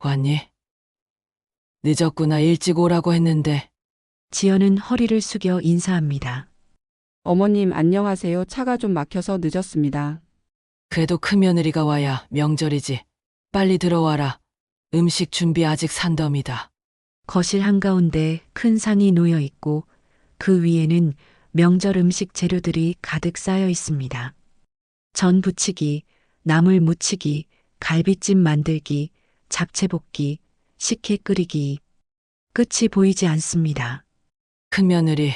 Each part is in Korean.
왔니? 늦었구나. 일찍 오라고 했는데. 지연은 허리를 숙여 인사합니다. 어머님 안녕하세요. 차가 좀 막혀서 늦었습니다. 그래도 큰며느리가 와야 명절이지. 빨리 들어와라. 음식 준비 아직 산더미다. 거실 한가운데 큰 상이 놓여 있고 그 위에는 명절 음식 재료들이 가득 쌓여 있습니다. 전 부치기, 나물 무치기, 갈비찜 만들기, 잡채 볶기, 식혜 끓이기. 끝이 보이지 않습니다. 큰며느리,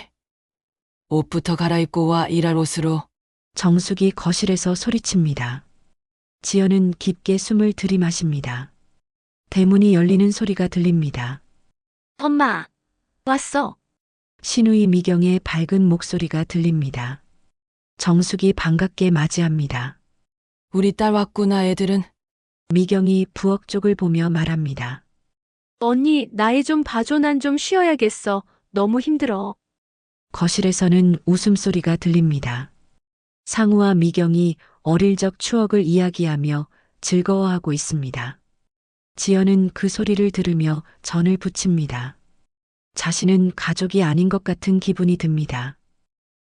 옷부터 갈아입고 와. 일할 옷으로. 정숙이 거실에서 소리칩니다. 지연은 깊게 숨을 들이마십니다. 대문이 열리는 소리가 들립니다. 엄마, 왔어. 신우이 미경의 밝은 목소리가 들립니다. 정숙이 반갑게 맞이합니다. 우리 딸 왔구나. 애들은. 미경이 부엌 쪽을 보며 말합니다. 언니, 나 애 좀 봐줘. 난 좀 쉬어야겠어. 너무 힘들어. 거실에서는 웃음소리가 들립니다. 상우와 미경이 어릴 적 추억을 이야기하며 즐거워하고 있습니다. 지연은 그 소리를 들으며 전을 부칩니다. 자신은 가족이 아닌 것 같은 기분이 듭니다.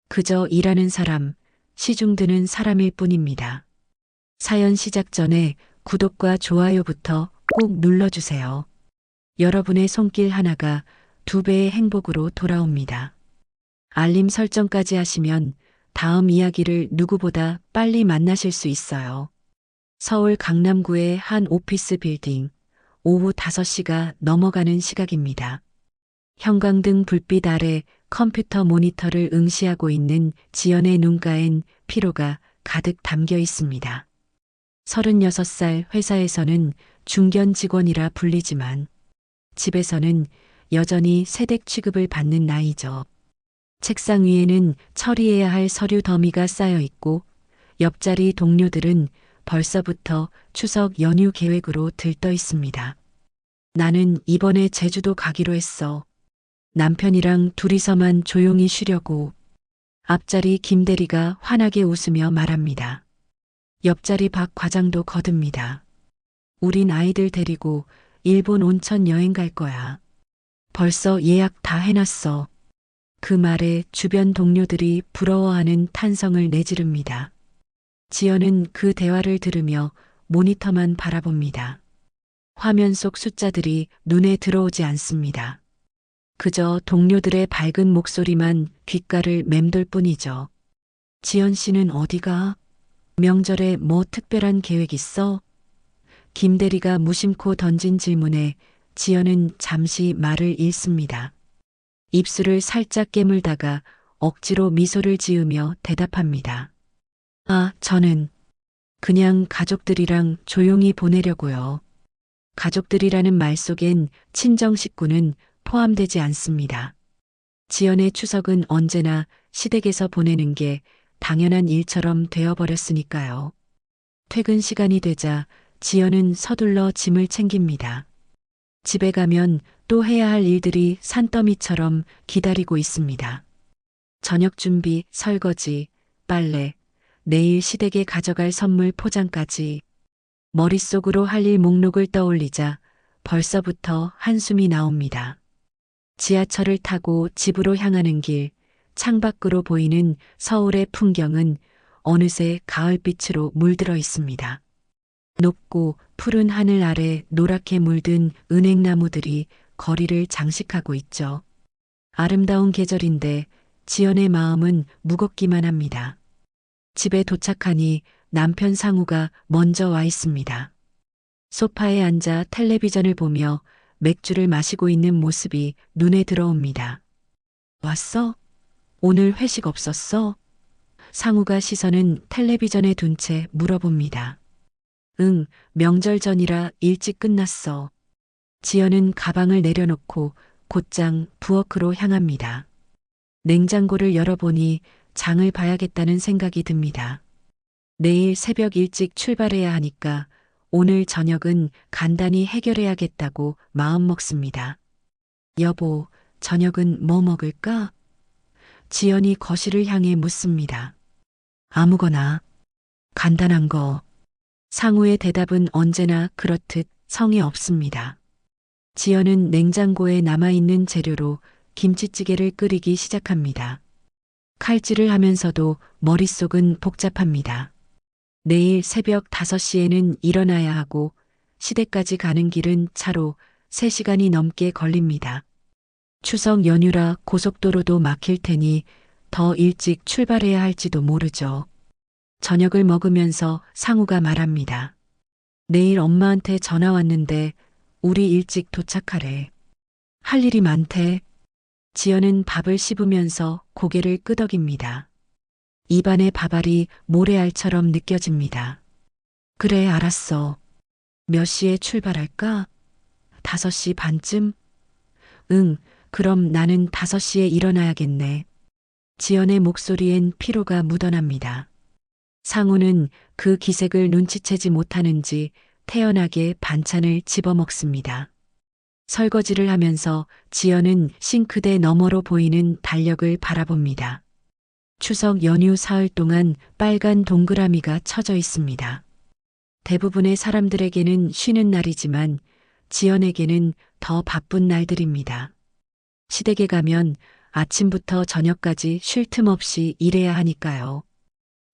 그저 일하는 사람, 시중 드는 사람일 뿐입니다. 사연 시작 전에 구독과 좋아요부터 꼭 눌러주세요. 여러분의 손길 하나가 2배의 행복으로 돌아옵니다. 알림 설정까지 하시면 다음 이야기를 누구보다 빨리 만나실 수 있어요. 서울 강남구의 한 오피스 빌딩, 오후 5시가 넘어가는 시각입니다. 형광등 불빛 아래 컴퓨터 모니터를 응시하고 있는 지연의 눈가엔 피로가 가득 담겨 있습니다. 36살 회사에서는 중견 직원이라 불리지만 집에서는 여전히 새댁 취급을 받는 나이죠. 책상 위에는 처리해야 할 서류 더미가 쌓여 있고 옆자리 동료들은 벌써부터 추석 연휴 계획으로 들떠 있습니다. 나는 이번에 제주도 가기로 했어. 남편이랑 둘이서만 조용히 쉬려고. 앞자리 김대리가 환하게 웃으며 말합니다. 옆자리 박 과장도 거듭니다. 우린 아이들 데리고 일본 온천 여행 갈 거야. 벌써 예약 다 해놨어. 그 말에 주변 동료들이 부러워하는 탄성을 내지릅니다. 지연은 그 대화를 들으며 모니터만 바라봅니다. 화면 속 숫자들이 눈에 들어오지 않습니다. 그저 동료들의 밝은 목소리만 귓가를 맴돌 뿐이죠. 지연 씨는 어디가? 명절에 뭐 특별한 계획 있어? 김대리가 무심코 던진 질문에 지연은 잠시 말을 잃습니다. 입술을 살짝 깨물다가 억지로 미소를 지으며 대답합니다. 아, 저는 그냥 가족들이랑 조용히 보내려고요. 가족들이라는 말 속엔 친정 식구는 포함되지 않습니다. 지연의 추석은 언제나 시댁에서 보내는 게 당연한 일처럼 되어버렸으니까요. 퇴근 시간이 되자 지연은 서둘러 짐을 챙깁니다. 집에 가면 또 해야 할 일들이 산더미처럼 기다리고 있습니다. 저녁 준비, 설거지, 빨래, 내일 시댁에 가져갈 선물 포장까지. 머릿속으로 할 일 목록을 떠올리자 벌써부터 한숨이 나옵니다. 지하철을 타고 집으로 향하는 길, 창밖으로 보이는 서울의 풍경은 어느새 가을빛으로 물들어 있습니다. 높고 푸른 하늘 아래 노랗게 물든 은행나무들이 거리를 장식하고 있죠. 아름다운 계절인데 지연의 마음은 무겁기만 합니다. 집에 도착하니 남편 상우가 먼저 와 있습니다. 소파에 앉아 텔레비전을 보며 맥주를 마시고 있는 모습이 눈에 들어옵니다. 왔어? 오늘 회식 없었어? 상우가 시선은 텔레비전에 둔 채 물어봅니다. 응, 명절 전이라 일찍 끝났어. 지연은 가방을 내려놓고 곧장 부엌으로 향합니다. 냉장고를 열어보니 장을 봐야겠다는 생각이 듭니다. 내일 새벽 일찍 출발해야 하니까 오늘 저녁은 간단히 해결해야겠다고 마음먹습니다. 여보, 저녁은 뭐 먹을까? 지연이 거실을 향해 묻습니다. 아무거나. 간단한 거. 상우의 대답은 언제나 그렇듯 성이 없습니다. 지연은 냉장고에 남아있는 재료로 김치찌개를 끓이기 시작합니다. 칼질을 하면서도 머릿속은 복잡합니다. 내일 새벽 5시에는 일어나야 하고 시댁까지 가는 길은 차로 3시간이 넘게 걸립니다. 추석 연휴라 고속도로도 막힐 테니 더 일찍 출발해야 할지도 모르죠. 저녁을 먹으면서 상우가 말합니다. 내일 엄마한테 전화 왔는데 우리 일찍 도착하래. 할 일이 많대. 지연은 밥을 씹으면서 고개를 끄덕입니다. 입안의 밥알이 모래알처럼 느껴집니다. 그래, 알았어. 몇 시에 출발할까? 5시 반쯤? 응, 그럼 나는 5시에 일어나야겠네. 지연의 목소리엔 피로가 묻어납니다. 상우는 그 기색을 눈치채지 못하는지 태연하게 반찬을 집어먹습니다. 설거지를 하면서 지연은 싱크대 너머로 보이는 달력을 바라봅니다. 추석 연휴 사흘 동안 빨간 동그라미가 쳐져 있습니다. 대부분의 사람들에게는 쉬는 날이지만 지연에게는 더 바쁜 날들입니다. 시댁에 가면 아침부터 저녁까지 쉴 틈 없이 일해야 하니까요.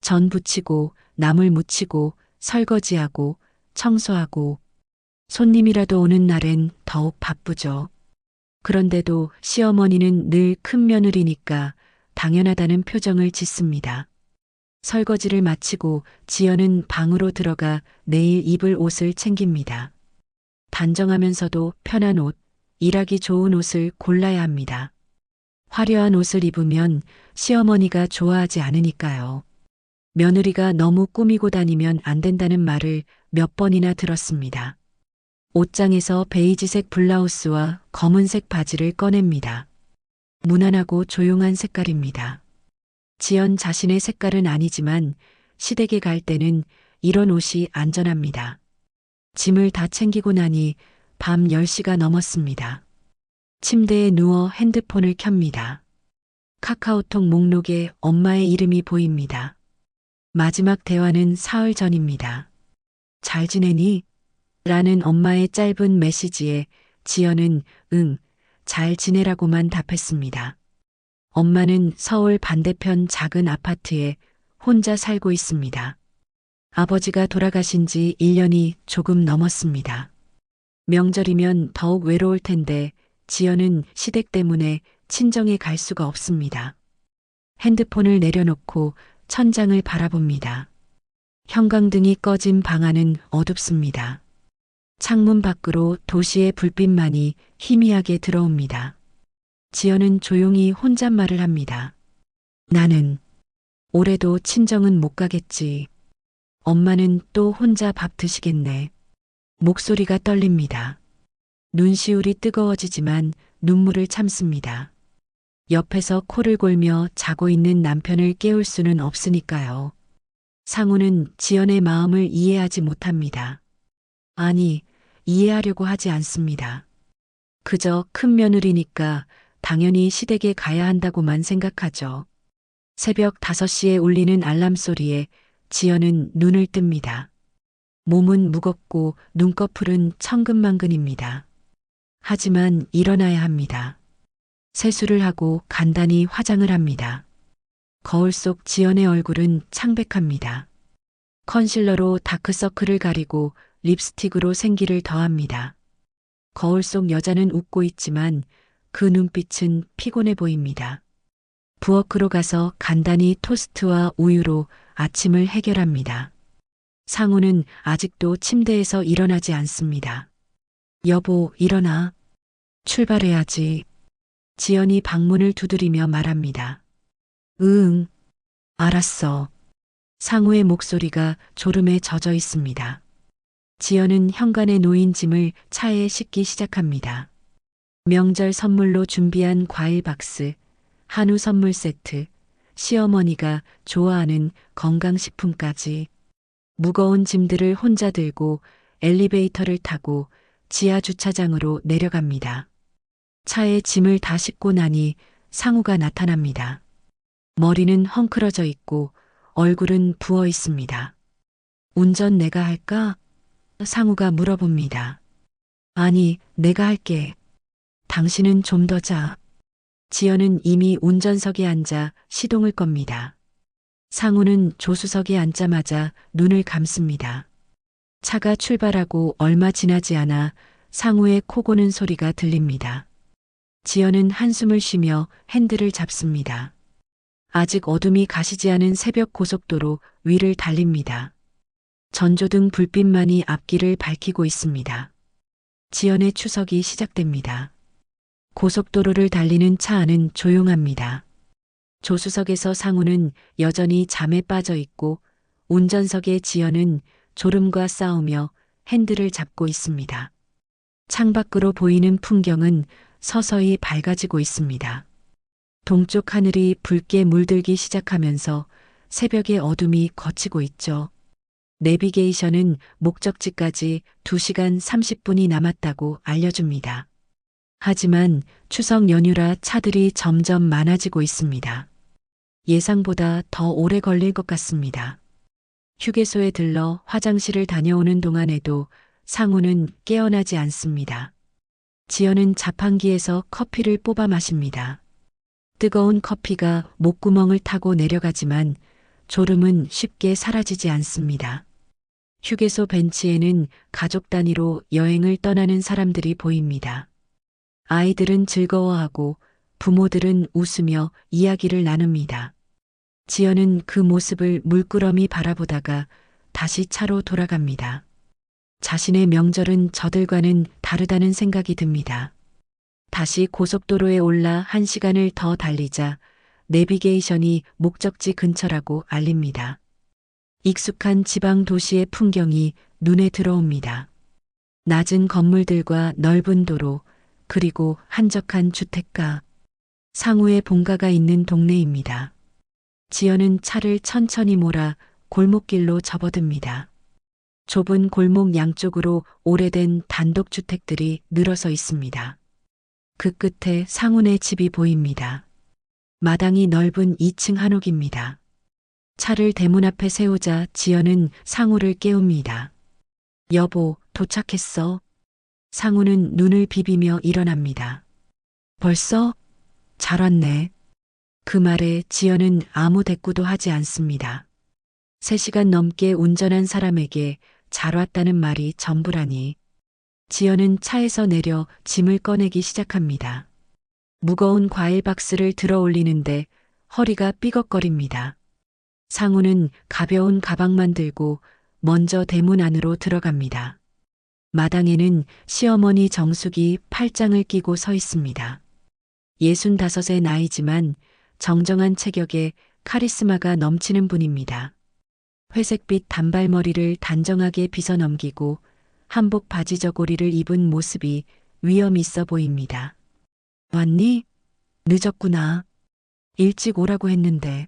전 부치고 나물 무치고 설거지하고 청소하고 손님이라도 오는 날엔 더욱 바쁘죠. 그런데도 시어머니는 늘 큰 며느리니까 당연하다는 표정을 짓습니다. 설거지를 마치고 지연은 방으로 들어가 내일 입을 옷을 챙깁니다. 단정하면서도 편한 옷, 일하기 좋은 옷을 골라야 합니다. 화려한 옷을 입으면 시어머니가 좋아하지 않으니까요. 며느리가 너무 꾸미고 다니면 안 된다는 말을 몇 번이나 들었습니다. 옷장에서 베이지색 블라우스와 검은색 바지를 꺼냅니다. 무난하고 조용한 색깔입니다. 지연 자신의 색깔은 아니지만 시댁에 갈 때는 이런 옷이 안전합니다. 짐을 다 챙기고 나니 밤 10시가 넘었습니다. 침대에 누워 핸드폰을 켭니다. 카카오톡 목록에 엄마의 이름이 보입니다. 마지막 대화는 사흘 전입니다. 잘 지내니? 라는 엄마의 짧은 메시지에 지연은 응, 잘 지내라고만 답했습니다. 엄마는 서울 반대편 작은 아파트에 혼자 살고 있습니다. 아버지가 돌아가신 지 1년이 조금 넘었습니다. 명절이면 더욱 외로울 텐데 지연은 시댁 때문에 친정에 갈 수가 없습니다. 핸드폰을 내려놓고 천장을 바라봅니다. 형광등이 꺼진 방 안은 어둡습니다. 창문 밖으로 도시의 불빛만이 희미하게 들어옵니다. 지연은 조용히 혼잣말을 합니다. 나는 올해도 친정은 못 가겠지. 엄마는 또 혼자 밥 드시겠네. 목소리가 떨립니다. 눈시울이 뜨거워지지만 눈물을 참습니다. 옆에서 코를 골며 자고 있는 남편을 깨울 수는 없으니까요. 상우는 지연의 마음을 이해하지 못합니다. 아니, 이해하려고 하지 않습니다. 그저 큰 며느리니까 당연히 시댁에 가야 한다고만 생각하죠. 새벽 5시에 울리는 알람 소리에 지연은 눈을 뜹니다. 몸은 무겁고 눈꺼풀은 천근만근입니다. 하지만 일어나야 합니다. 세수를 하고 간단히 화장을 합니다. 거울 속 지연의 얼굴은 창백합니다. 컨실러로 다크서클을 가리고 립스틱으로 생기를 더합니다. 거울 속 여자는 웃고 있지만 그 눈빛은 피곤해 보입니다. 부엌으로 가서 간단히 토스트와 우유로 아침을 해결합니다. 상우는 아직도 침대에서 일어나지 않습니다. 여보, 일어나. 출발해야지. 지연이 방문을 두드리며 말합니다. 응, 알았어. 상우의 목소리가 졸음에 젖어 있습니다. 지연은 현관에 놓인 짐을 차에 싣기 시작합니다. 명절 선물로 준비한 과일 박스, 한우 선물 세트, 시어머니가 좋아하는 건강식품까지 무거운 짐들을 혼자 들고 엘리베이터를 타고 지하 주차장으로 내려갑니다. 차에 짐을 다 싣고 나니 상우가 나타납니다. 머리는 헝클어져 있고 얼굴은 부어 있습니다. 운전 내가 할까? 상우가 물어봅니다. 아니, 내가 할게. 당신은 좀 더 자. 지연은 이미 운전석에 앉아 시동을 겁니다. 상우는 조수석에 앉자마자 눈을 감습니다. 차가 출발하고 얼마 지나지 않아 상우의 코 고는 소리가 들립니다. 지연은 한숨을 쉬며 핸들을 잡습니다. 아직 어둠이 가시지 않은 새벽 고속도로 위를 달립니다. 전조등 불빛만이 앞길을 밝히고 있습니다. 지연의 추석이 시작됩니다. 고속도로를 달리는 차 안은 조용합니다. 조수석에서 상우는 여전히 잠에 빠져 있고 운전석의 지연은 졸음과 싸우며 핸들을 잡고 있습니다. 창밖으로 보이는 풍경은 서서히 밝아지고 있습니다. 동쪽 하늘이 붉게 물들기 시작하면서 새벽의 어둠이 걷히고 있죠. 내비게이션은 목적지까지 2시간 30분이 남았다고 알려줍니다. 하지만 추석 연휴라 차들이 점점 많아지고 있습니다. 예상보다 더 오래 걸릴 것 같습니다. 휴게소에 들러 화장실을 다녀오는 동안에도 상우는 깨어나지 않습니다. 지연은 자판기에서 커피를 뽑아 마십니다. 뜨거운 커피가 목구멍을 타고 내려가지만 졸음은 쉽게 사라지지 않습니다. 휴게소 벤치에는 가족 단위로 여행을 떠나는 사람들이 보입니다. 아이들은 즐거워하고 부모들은 웃으며 이야기를 나눕니다. 지연은 그 모습을 물끄러미 바라보다가 다시 차로 돌아갑니다. 자신의 명절은 저들과는 다르다는 생각이 듭니다. 다시 고속도로에 올라 1시간을 더 달리자 내비게이션이 목적지 근처라고 알립니다. 익숙한 지방 도시의 풍경이 눈에 들어옵니다. 낮은 건물들과 넓은 도로, 그리고 한적한 주택가, 상우의 본가가 있는 동네입니다. 지연은 차를 천천히 몰아 골목길로 접어듭니다. 좁은 골목 양쪽으로 오래된 단독주택들이 늘어서 있습니다. 그 끝에 상훈의 집이 보입니다. 마당이 넓은 2층 한옥입니다. 차를 대문 앞에 세우자 지연은 상우를 깨웁니다. 여보, 도착했어. 상우는 눈을 비비며 일어납니다. 벌써? 잘 왔네. 그 말에 지연은 아무 대꾸도 하지 않습니다. 3시간 넘게 운전한 사람에게 잘 왔다는 말이 전부라니. 지연은 차에서 내려 짐을 꺼내기 시작합니다. 무거운 과일 박스를 들어 올리는데 허리가 삐걱거립니다. 상우는 가벼운 가방만 들고 먼저 대문 안으로 들어갑니다. 마당에는 시어머니 정숙이 팔짱을 끼고 서 있습니다. 65의 나이지만 정정한 체격에 카리스마가 넘치는 분입니다. 회색빛 단발머리를 단정하게 빗어 넘기고 한복 바지 저고리를 입은 모습이 위험 있어 보입니다. 왔니? 늦었구나. 일찍 오라고 했는데.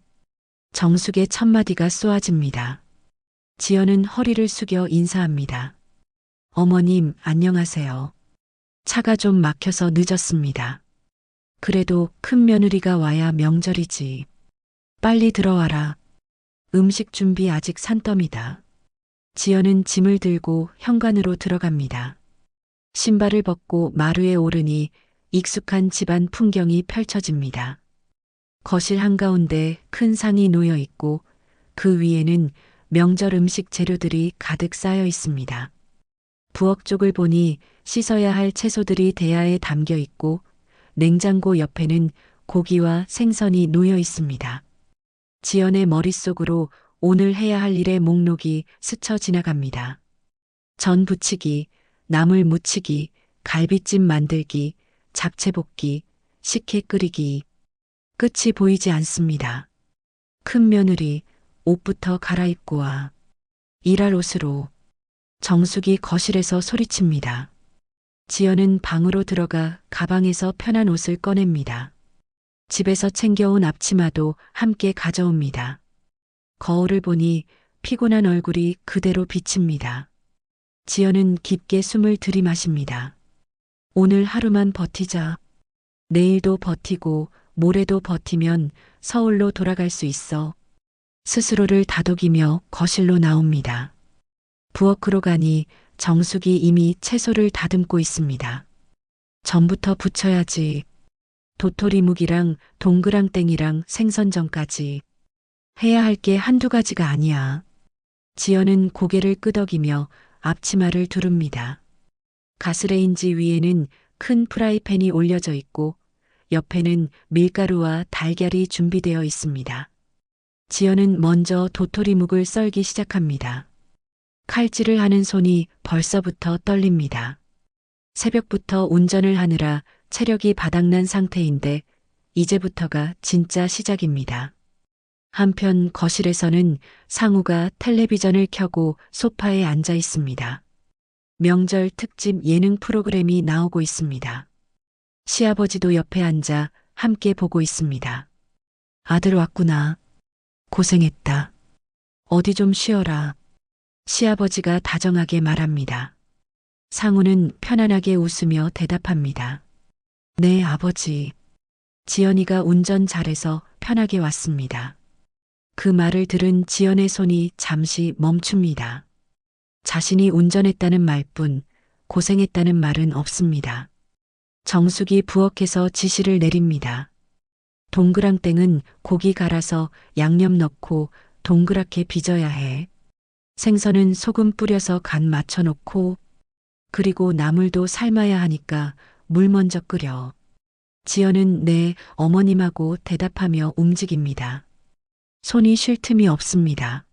정숙의 첫마디가 쏘아집니다. 지연은 허리를 숙여 인사합니다. 어머님, 안녕하세요. 차가 좀 막혀서 늦었습니다. 그래도 큰 며느리가 와야 명절이지. 빨리 들어와라. 음식 준비 아직 산더미다. 지연은 짐을 들고 현관으로 들어갑니다. 신발을 벗고 마루에 오르니 익숙한 집안 풍경이 펼쳐집니다. 거실 한가운데 큰 상이 놓여 있고 그 위에는 명절 음식 재료들이 가득 쌓여 있습니다. 부엌 쪽을 보니 씻어야 할 채소들이 대야에 담겨 있고 냉장고 옆에는 고기와 생선이 놓여 있습니다. 지연의 머릿속으로 오늘 해야 할 일의 목록이 스쳐 지나갑니다. 전 부치기, 나물 무치기, 갈비찜 만들기, 잡채 볶기, 식혜 끓이기. 끝이 보이지 않습니다. 큰 며느리, 옷부터 갈아입고 와. 일할 옷으로. 정숙이 거실에서 소리칩니다. 지연은 방으로 들어가 가방에서 편한 옷을 꺼냅니다. 집에서 챙겨온 앞치마도 함께 가져옵니다. 거울을 보니 피곤한 얼굴이 그대로 비칩니다. 지연은 깊게 숨을 들이마십니다. 오늘 하루만 버티자. 내일도 버티고 모레도 버티면 서울로 돌아갈 수 있어. 스스로를 다독이며 거실로 나옵니다. 부엌으로 가니 정숙이 이미 채소를 다듬고 있습니다. 전부터 부쳐야지. 도토리묵이랑 동그랑땡이랑 생선전까지. 해야 할 게 한두 가지가 아니야. 지연은 고개를 끄덕이며 앞치마를 두릅니다. 가스레인지 위에는 큰 프라이팬이 올려져 있고 옆에는 밀가루와 달걀이 준비되어 있습니다. 지연은 먼저 도토리묵을 썰기 시작합니다. 칼질을 하는 손이 벌써부터 떨립니다. 새벽부터 운전을 하느라 체력이 바닥난 상태인데 이제부터가 진짜 시작입니다. 한편 거실에서는 상우가 텔레비전을 켜고 소파에 앉아 있습니다. 명절 특집 예능 프로그램이 나오고 있습니다. 시아버지도 옆에 앉아 함께 보고 있습니다. 아들 왔구나. 고생했다. 어디 좀 쉬어라. 시아버지가 다정하게 말합니다. 상우는 편안하게 웃으며 대답합니다. 네, 아버지. 지연이가 운전 잘해서 편하게 왔습니다. 그 말을 들은 지연의 손이 잠시 멈춥니다. 자신이 운전했다는 말뿐 고생했다는 말은 없습니다. 정숙이 부엌에서 지시를 내립니다. 동그랑땡은 고기 갈아서 양념 넣고 동그랗게 빚어야 해. 생선은 소금 뿌려서 간 맞춰놓고 그리고 나물도 삶아야 하니까 물 먼저 끓여. 지연은 네, 어머님하고 대답하며 움직입니다. 손이 쉴 틈이 없습니다.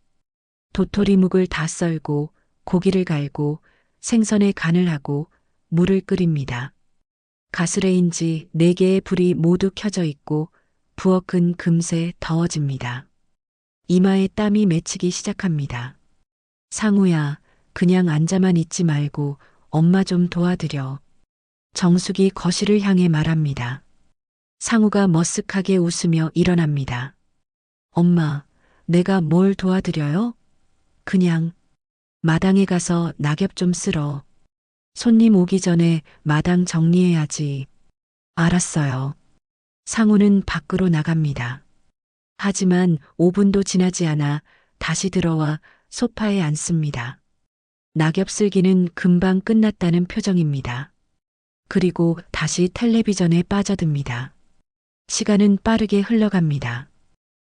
도토리묵을 다 썰고 고기를 갈고 생선에 간을 하고 물을 끓입니다. 가스레인지 4개의 불이 모두 켜져 있고 부엌은 금세 더워집니다. 이마에 땀이 맺히기 시작합니다. 상우야, 그냥 앉아만 있지 말고 엄마 좀 도와드려. 정숙이 거실을 향해 말합니다. 상우가 머쓱하게 웃으며 일어납니다. 엄마, 내가 뭘 도와드려요? 그냥 마당에 가서 낙엽 좀 쓸어. 손님 오기 전에 마당 정리해야지. 알았어요. 상우는 밖으로 나갑니다. 하지만 5분도 지나지 않아 다시 들어와 소파에 앉습니다. 낙엽 쓸기는 금방 끝났다는 표정입니다. 그리고 다시 텔레비전에 빠져듭니다. 시간은 빠르게 흘러갑니다.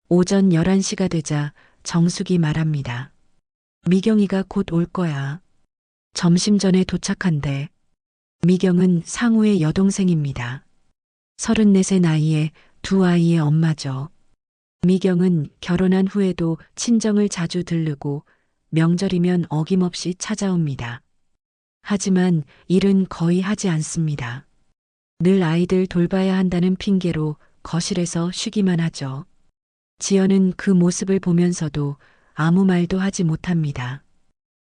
오전 11시가 되자 정숙이 말합니다. 미경이가 곧 올 거야. 점심 전에 도착한대. 미경은 상우의 여동생입니다. 34세 나이에 2 아이의 엄마죠. 미경은 결혼한 후에도 친정을 자주 들르고 명절이면 어김없이 찾아옵니다. 하지만 일은 거의 하지 않습니다. 늘 아이들 돌봐야 한다는 핑계로 거실에서 쉬기만 하죠. 지연은 그 모습을 보면서도 아무 말도 하지 못합니다.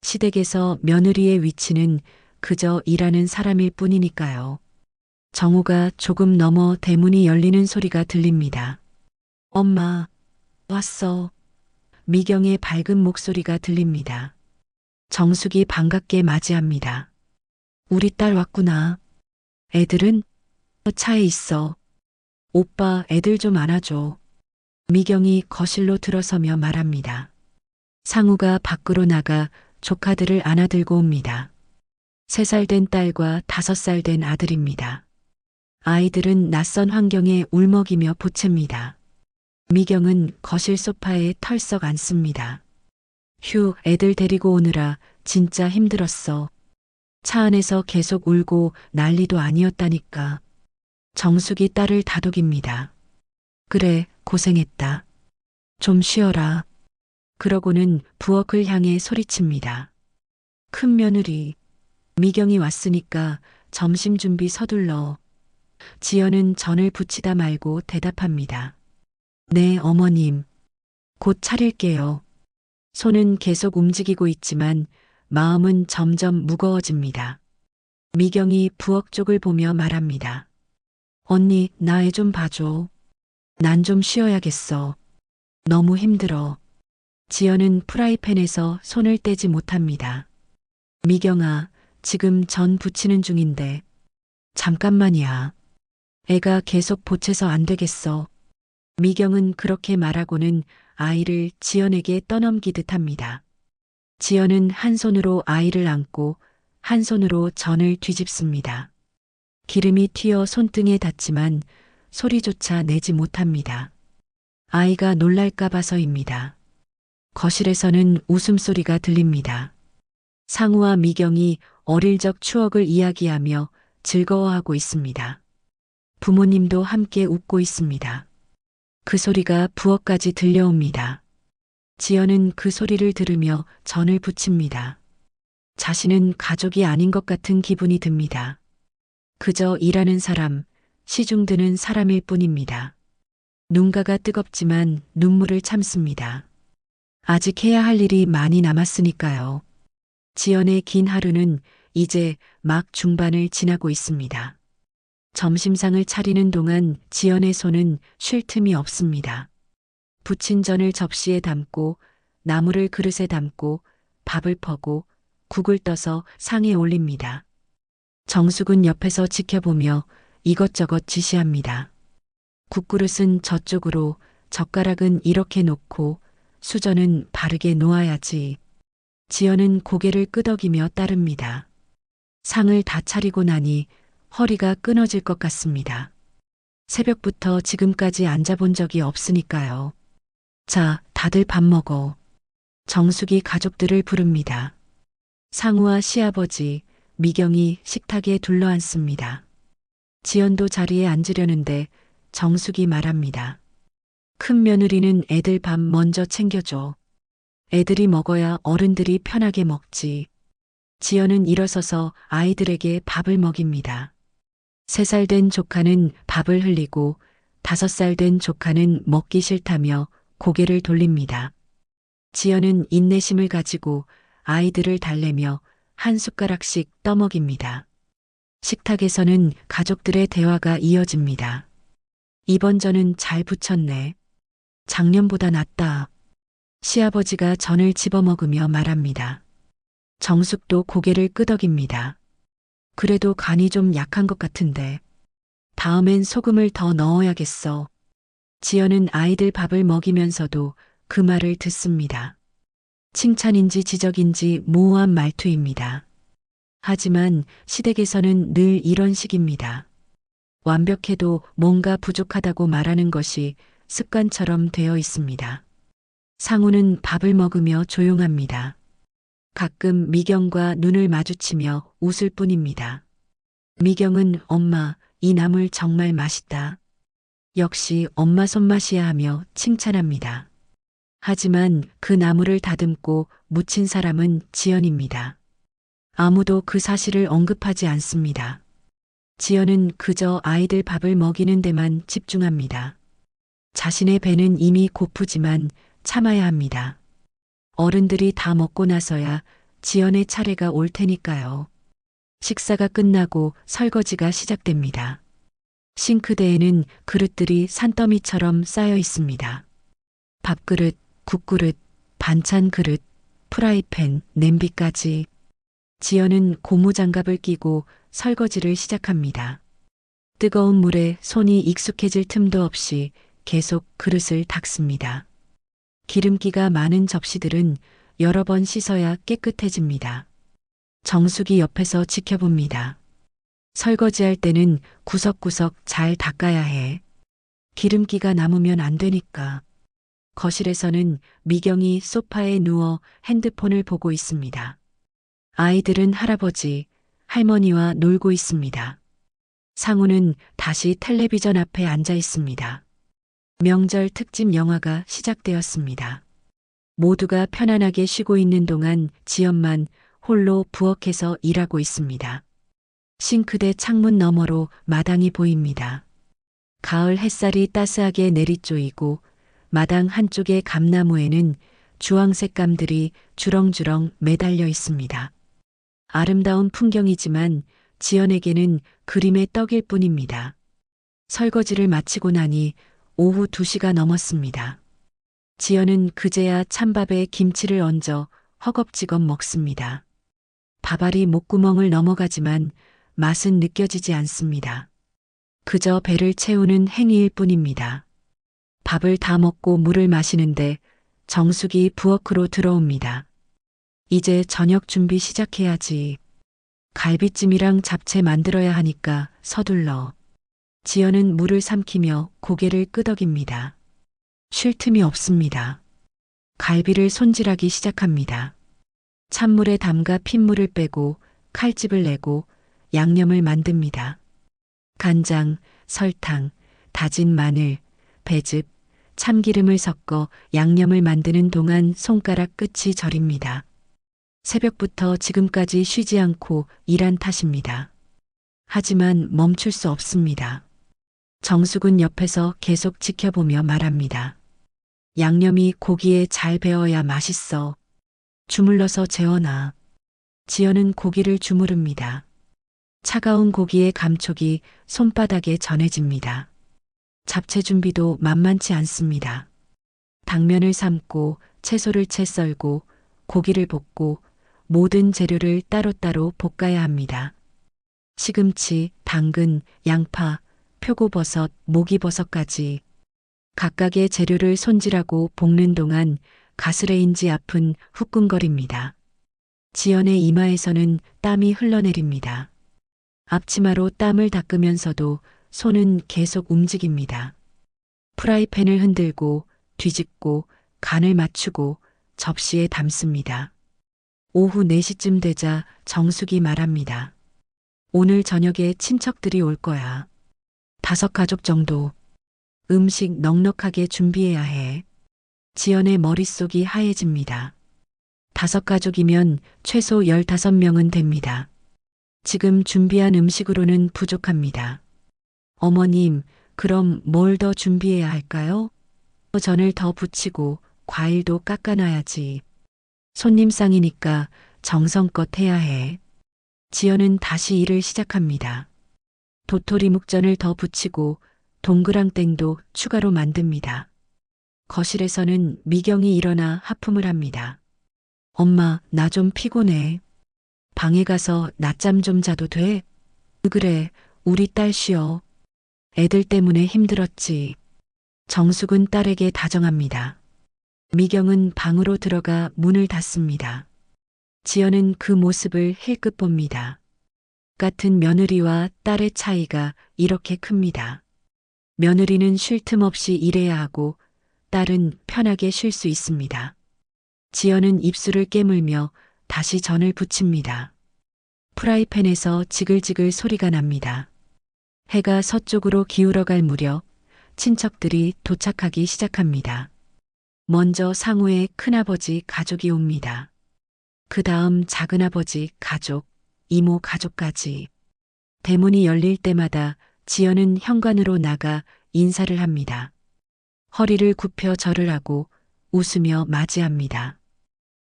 시댁에서 며느리의 위치는 그저 일하는 사람일 뿐이니까요. 정우가 조금 넘어 대문이 열리는 소리가 들립니다. 엄마, 왔어. 미경의 밝은 목소리가 들립니다. 정숙이 반갑게 맞이합니다. 우리 딸 왔구나. 애들은? 차에 있어. 오빠 애들 좀 안아줘. 미경이 거실로 들어서며 말합니다. 상우가 밖으로 나가 조카들을 안아들고 옵니다. 3살 된 딸과 5살 된 아들입니다. 아이들은 낯선 환경에 울먹이며 보챕니다. 미경은 거실 소파에 털썩 앉습니다. 휴, 애들 데리고 오느라 진짜 힘들었어. 차 안에서 계속 울고 난리도 아니었다니까. 정숙이 딸을 다독입니다. 그래, 고생했다. 좀 쉬어라. 그러고는 부엌을 향해 소리칩니다. 큰 며느리, 미경이 왔으니까 점심 준비 서둘러. 지연은 전을 부치다 말고 대답합니다. 네, 어머님. 곧 차릴게요. 손은 계속 움직이고 있지만 마음은 점점 무거워집니다. 미경이 부엌 쪽을 보며 말합니다. 언니, 나 애 좀 봐줘. 난 좀 쉬어야겠어. 너무 힘들어. 지연은 프라이팬에서 손을 떼지 못합니다. 미경아, 지금 전 부치는 중인데. 잠깐만이야. 애가 계속 보채서 안 되겠어. 미경은 그렇게 말하고는 아이를 지연에게 떠넘기듯 합니다. 지연은 한 손으로 아이를 안고 한 손으로 전을 뒤집습니다. 기름이 튀어 손등에 닿지만 소리조차 내지 못합니다. 아이가 놀랄까 봐서입니다. 거실에서는 웃음소리가 들립니다. 상우와 미경이 어릴 적 추억을 이야기하며 즐거워하고 있습니다. 부모님도 함께 웃고 있습니다. 그 소리가 부엌까지 들려옵니다. 지연은 그 소리를 들으며 전을 부칩니다. 자신은 가족이 아닌 것 같은 기분이 듭니다. 그저 일하는 사람, 시중 드는 사람일 뿐입니다. 눈가가 뜨겁지만 눈물을 참습니다. 아직 해야 할 일이 많이 남았으니까요. 지연의 긴 하루는 이제 막 중반을 지나고 있습니다. 점심상을 차리는 동안 지연의 손은 쉴 틈이 없습니다. 부친 전을 접시에 담고 나물을 그릇에 담고 밥을 퍼고 국을 떠서 상에 올립니다. 정숙은 옆에서 지켜보며 이것저것 지시합니다. 국그릇은 저쪽으로, 젓가락은 이렇게 놓고 수저는 바르게 놓아야지. 지연은 고개를 끄덕이며 따릅니다. 상을 다 차리고 나니 허리가 끊어질 것 같습니다. 새벽부터 지금까지 앉아본 적이 없으니까요. 자, 다들 밥 먹어. 정숙이 가족들을 부릅니다. 상우와 시아버지, 미경이 식탁에 둘러앉습니다. 지연도 자리에 앉으려는데 정숙이 말합니다. 큰 며느리는 애들 밥 먼저 챙겨줘. 애들이 먹어야 어른들이 편하게 먹지. 지연은 일어서서 아이들에게 밥을 먹입니다. 3살 된 조카는 밥을 흘리고 5살 된 조카는 먹기 싫다며 고개를 돌립니다. 지연은 인내심을 가지고 아이들을 달래며 한 숟가락씩 떠먹입니다. 식탁에서는 가족들의 대화가 이어집니다. 이번 전은 잘 부쳤네. 작년보다 낫다. 시아버지가 전을 집어먹으며 말합니다. 정숙도 고개를 끄덕입니다. 그래도 간이 좀 약한 것 같은데. 다음엔 소금을 더 넣어야겠어. 지연은 아이들 밥을 먹이면서도 그 말을 듣습니다. 칭찬인지 지적인지 모호한 말투입니다. 하지만 시댁에서는 늘 이런 식입니다. 완벽해도 뭔가 부족하다고 말하는 것이 습관처럼 되어 있습니다. 상우는 밥을 먹으며 조용합니다. 가끔 미경과 눈을 마주치며 웃을 뿐입니다. 미경은 엄마, 이 나물 정말 맛있다. 역시 엄마 손맛이야 하며 칭찬합니다. 하지만 그 나물을 다듬고 무친 사람은 지연입니다. 아무도 그 사실을 언급하지 않습니다. 지연은 그저 아이들 밥을 먹이는 데만 집중합니다. 자신의 배는 이미 고프지만 참아야 합니다. 어른들이 다 먹고 나서야 지연의 차례가 올 테니까요. 식사가 끝나고 설거지가 시작됩니다. 싱크대에는 그릇들이 산더미처럼 쌓여 있습니다. 밥그릇, 국그릇, 반찬 그릇, 프라이팬, 냄비까지. 지연은 고무장갑을 끼고 설거지를 시작합니다. 뜨거운 물에 손이 익숙해질 틈도 없이 계속 그릇을 닦습니다. 기름기가 많은 접시들은 여러 번 씻어야 깨끗해집니다. 정숙이 옆에서 지켜봅니다. 설거지할 때는 구석구석 잘 닦아야 해. 기름기가 남으면 안 되니까. 거실에서는 미경이 소파에 누워 핸드폰을 보고 있습니다. 아이들은 할아버지, 할머니와 놀고 있습니다. 상우는 다시 텔레비전 앞에 앉아 있습니다. 명절 특집 영화가 시작되었습니다. 모두가 편안하게 쉬고 있는 동안 지연만 홀로 부엌에서 일하고 있습니다. 싱크대 창문 너머로 마당이 보입니다. 가을 햇살이 따스하게 내리쪼이고 마당 한쪽의 감나무에는 주황색 감들이 주렁주렁 매달려 있습니다. 아름다운 풍경이지만 지연에게는 그림의 떡일 뿐입니다. 설거지를 마치고 나니 오후 2시가 넘었습니다. 지연은 그제야 찬밥에 김치를 얹어 허겁지겁 먹습니다. 밥알이 목구멍을 넘어가지만 맛은 느껴지지 않습니다. 그저 배를 채우는 행위일 뿐입니다. 밥을 다 먹고 물을 마시는데 정숙이 부엌으로 들어옵니다. 이제 저녁 준비 시작해야지. 갈비찜이랑 잡채 만들어야 하니까 서둘러. 지연은 물을 삼키며 고개를 끄덕입니다. 쉴 틈이 없습니다. 갈비를 손질하기 시작합니다. 찬물에 담가 핏물을 빼고 칼집을 내고 양념을 만듭니다. 간장, 설탕, 다진 마늘, 배즙, 참기름을 섞어 양념을 만드는 동안 손가락 끝이 저립니다. 새벽부터 지금까지 쉬지 않고 일한 탓입니다. 하지만 멈출 수 없습니다. 정숙은 옆에서 계속 지켜보며 말합니다. 양념이 고기에 잘 배어야 맛있어. 주물러서 재워놔. 지연은 고기를 주무릅니다. 차가운 고기의 감촉이 손바닥에 전해집니다. 잡채 준비도 만만치 않습니다. 당면을 삶고 채소를 채 썰고 고기를 볶고 모든 재료를 따로따로 볶아야 합니다. 시금치, 당근, 양파, 표고버섯, 목이버섯까지 각각의 재료를 손질하고 볶는 동안 가스레인지 앞은 후끈거립니다. 지연의 이마에서는 땀이 흘러내립니다. 앞치마로 땀을 닦으면서도 손은 계속 움직입니다. 프라이팬을 흔들고 뒤집고 간을 맞추고 접시에 담습니다. 오후 4시쯤 되자 정숙이 말합니다. 오늘 저녁에 친척들이 올 거야. 5가족 정도. 음식 넉넉하게 준비해야 해. 지연의 머릿속이 하얘집니다. 5가족이면 최소 15명은 됩니다. 지금 준비한 음식으로는 부족합니다. 어머님, 그럼 뭘 더 준비해야 할까요? 전을 더 부치고 과일도 깎아놔야지. 손님상이니까 정성껏 해야 해. 지연은 다시 일을 시작합니다. 도토리 묵전을 더 부치고 동그랑땡도 추가로 만듭니다. 거실에서는 미경이 일어나 하품을 합니다. 엄마, 나 좀 피곤해. 방에 가서 낮잠 좀 자도 돼? 그래, 우리 딸 쉬어. 애들 때문에 힘들었지. 정숙은 딸에게 다정합니다. 미경은 방으로 들어가 문을 닫습니다. 지연은 그 모습을 힐끗 봅니다. 같은 며느리와 딸의 차이가 이렇게 큽니다. 며느리는 쉴 틈 없이 일해야 하고 딸은 편하게 쉴 수 있습니다. 지연은 입술을 깨물며 다시 전을 부칩니다. 프라이팬에서 지글지글 소리가 납니다. 해가 서쪽으로 기울어갈 무렵 친척들이 도착하기 시작합니다. 먼저 상우의 큰아버지 가족이 옵니다. 그 다음 작은아버지 가족, 이모 가족까지. 대문이 열릴 때마다 지연은 현관으로 나가 인사를 합니다. 허리를 굽혀 절을 하고 웃으며 맞이합니다.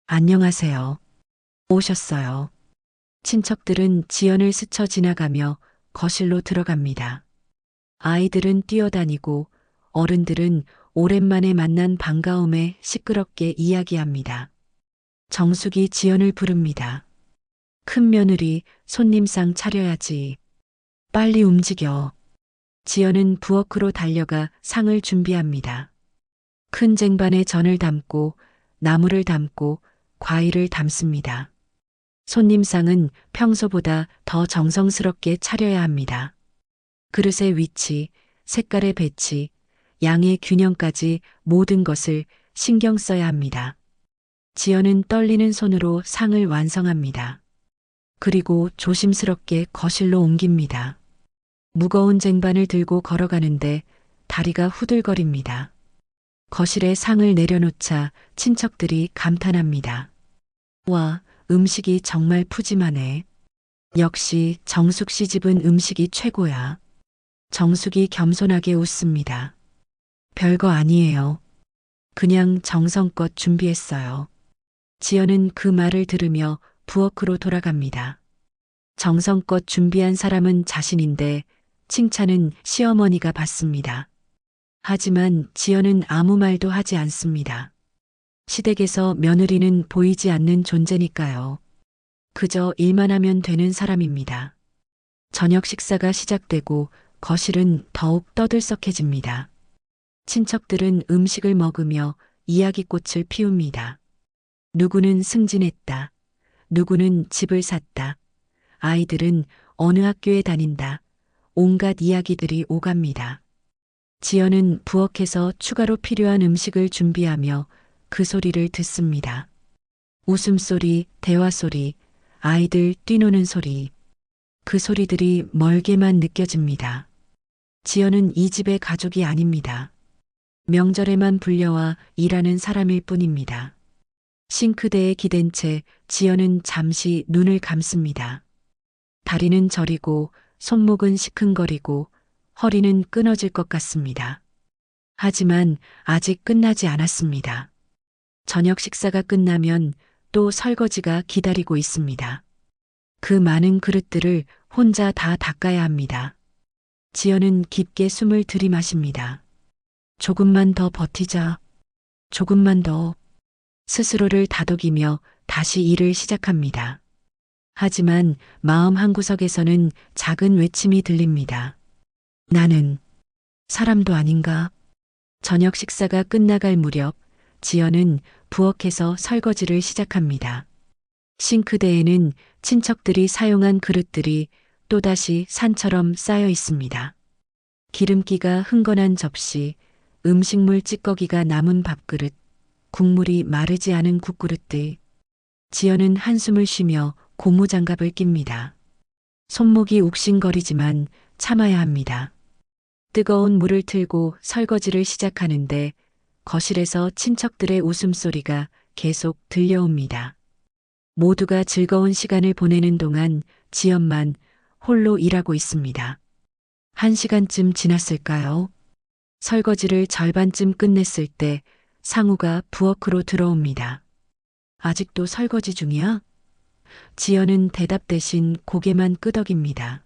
안녕하세요. 오셨어요. 친척들은 지연을 스쳐 지나가며 거실로 들어갑니다. 아이들은 뛰어다니고 어른들은 오랜만에 만난 반가움에 시끄럽게 이야기합니다. 정숙이 지연을 부릅니다. 큰 며느리, 손님상 차려야지. 빨리 움직여. 지연은 부엌으로 달려가 상을 준비합니다. 큰 쟁반에 전을 담고 나물을 담고 과일을 담습니다. 손님상은 평소보다 더 정성스럽게 차려야 합니다. 그릇의 위치, 색깔의 배치, 양의 균형까지 모든 것을 신경 써야 합니다. 지연은 떨리는 손으로 상을 완성합니다. 그리고 조심스럽게 거실로 옮깁니다. 무거운 쟁반을 들고 걸어가는데 다리가 후들거립니다. 거실에 상을 내려놓자 친척들이 감탄합니다. 와, 음식이 정말 푸짐하네. 역시 정숙 씨 집은 음식이 최고야. 정숙이 겸손하게 웃습니다. 별거 아니에요. 그냥 정성껏 준비했어요. 지연은 그 말을 들으며 부엌으로 돌아갑니다. 정성껏 준비한 사람은 자신인데 칭찬은 시어머니가 받습니다. 하지만 지연은 아무 말도 하지 않습니다. 시댁에서 며느리는 보이지 않는 존재니까요. 그저 일만 하면 되는 사람입니다. 저녁 식사가 시작되고 거실은 더욱 떠들썩해집니다. 친척들은 음식을 먹으며 이야기꽃을 피웁니다. 누구는 승진했다. 누구는 집을 샀다. 아이들은 어느 학교에 다닌다. 온갖 이야기들이 오갑니다. 지연은 부엌에서 추가로 필요한 음식을 준비하며 그 소리를 듣습니다. 웃음소리, 대화소리, 아이들 뛰노는 소리. 그 소리들이 멀게만 느껴집니다. 지연은 이 집의 가족이 아닙니다. 명절에만 불려와 일하는 사람일 뿐입니다. 싱크대에 기댄 채 지연은 잠시 눈을 감습니다. 다리는 저리고 손목은 시큰거리고 허리는 끊어질 것 같습니다. 하지만 아직 끝나지 않았습니다. 저녁 식사가 끝나면 또 설거지가 기다리고 있습니다. 그 많은 그릇들을 혼자 다 닦아야 합니다. 지연은 깊게 숨을 들이마십니다. 조금만 더 버티자. 조금만 더. 스스로를 다독이며 다시 일을 시작합니다. 하지만 마음 한구석에서는 작은 외침이 들립니다. 나는 사람도 아닌가? 저녁 식사가 끝나갈 무렵 지연은 부엌에서 설거지를 시작합니다. 싱크대에는 친척들이 사용한 그릇들이 또다시 산처럼 쌓여 있습니다. 기름기가 흥건한 접시, 음식물 찌꺼기가 남은 밥그릇, 국물이 마르지 않은 국그릇들. 지연은 한숨을 쉬며 고무장갑을 낍니다. 손목이 욱신거리지만 참아야 합니다. 뜨거운 물을 틀고 설거지를 시작하는데 거실에서 친척들의 웃음소리가 계속 들려옵니다. 모두가 즐거운 시간을 보내는 동안 지연만 홀로 일하고 있습니다. 1시간쯤 지났을까요? 설거지를 절반쯤 끝냈을 때 상우가 부엌으로 들어옵니다. 아직도 설거지 중이야? 지연은 대답 대신 고개만 끄덕입니다.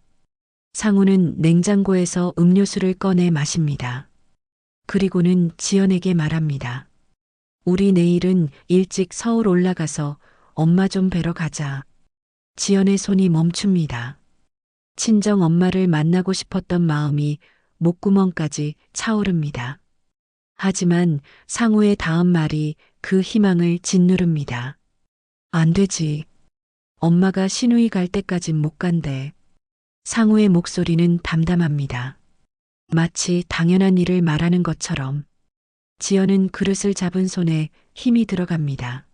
상우는 냉장고에서 음료수를 꺼내 마십니다. 그리고는 지연에게 말합니다. 우리 내일은 일찍 서울 올라가서 엄마 좀 뵈러 가자. 지연의 손이 멈춥니다. 친정 엄마를 만나고 싶었던 마음이 목구멍까지 차오릅니다. 하지만 상우의 다음 말이 그 희망을 짓누릅니다. 안 되지. 엄마가 시누이 갈 때까진 못 간대. 상우의 목소리는 담담합니다. 마치 당연한 일을 말하는 것처럼. 지연은 그릇을 잡은 손에 힘이 들어갑니다.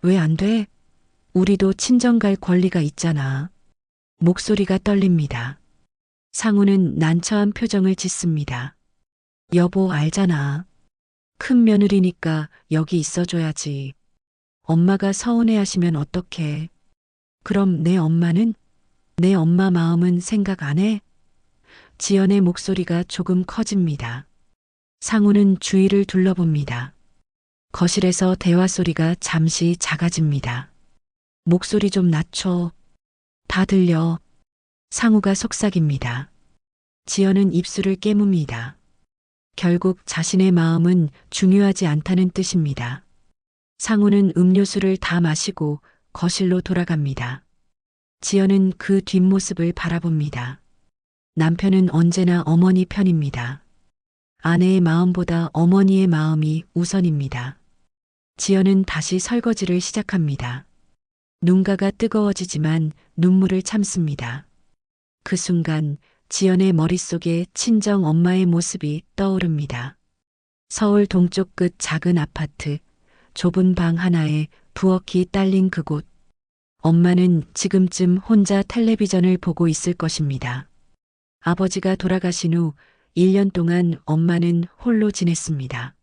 왜 안 돼? 우리도 친정 갈 권리가 있잖아. 목소리가 떨립니다. 상우는 난처한 표정을 짓습니다. 여보 알잖아. 큰 며느리니까 여기 있어줘야지. 엄마가 서운해하시면 어떡해. 그럼 내 엄마는? 내 엄마 마음은 생각 안 해? 지연의 목소리가 조금 커집니다. 상우는 주위를 둘러봅니다. 거실에서 대화 소리가 잠시 작아집니다. 목소리 좀 낮춰. 다 들려. 상우가 속삭입니다. 지연은 입술을 깨뭅니다. 결국 자신의 마음은 중요하지 않다는 뜻입니다. 상우는 음료수를 다 마시고 거실로 돌아갑니다. 지연은 그 뒷모습을 바라봅니다. 남편은 언제나 어머니 편입니다. 아내의 마음보다 어머니의 마음이 우선입니다. 지연은 다시 설거지를 시작합니다. 눈가가 뜨거워지지만 눈물을 참습니다. 그 순간 지연의 머릿속에 친정 엄마의 모습이 떠오릅니다. 서울 동쪽 끝 작은 아파트, 좁은 방 하나에 부엌이 딸린 그곳. 엄마는 지금쯤 혼자 텔레비전을 보고 있을 것입니다. 아버지가 돌아가신 후 1년 동안 엄마는 홀로 지냈습니다.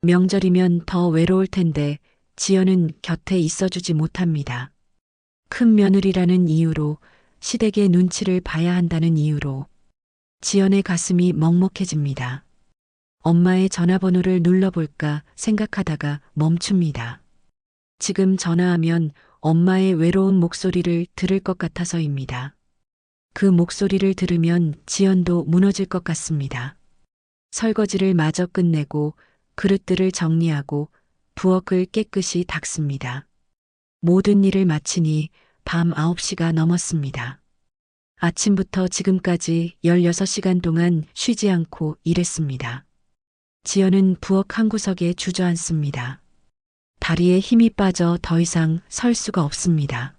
명절이면 더 외로울 텐데 지연은 곁에 있어주지 못합니다. 큰 며느리라는 이유로, 시댁의 눈치를 봐야 한다는 이유로 지연의 가슴이 먹먹해집니다. 엄마의 전화번호를 눌러볼까 생각하다가 멈춥니다. 지금 전화하면 엄마의 외로운 목소리를 들을 것 같아서입니다. 그 목소리를 들으면 지연도 무너질 것 같습니다. 설거지를 마저 끝내고 그릇들을 정리하고 부엌을 깨끗이 닦습니다. 모든 일을 마치니 밤 9시가 넘었습니다. 아침부터 지금까지 16시간 동안 쉬지 않고 일했습니다. 지연은 부엌 한 구석에 주저앉습니다. 다리에 힘이 빠져 더 이상 설 수가 없습니다.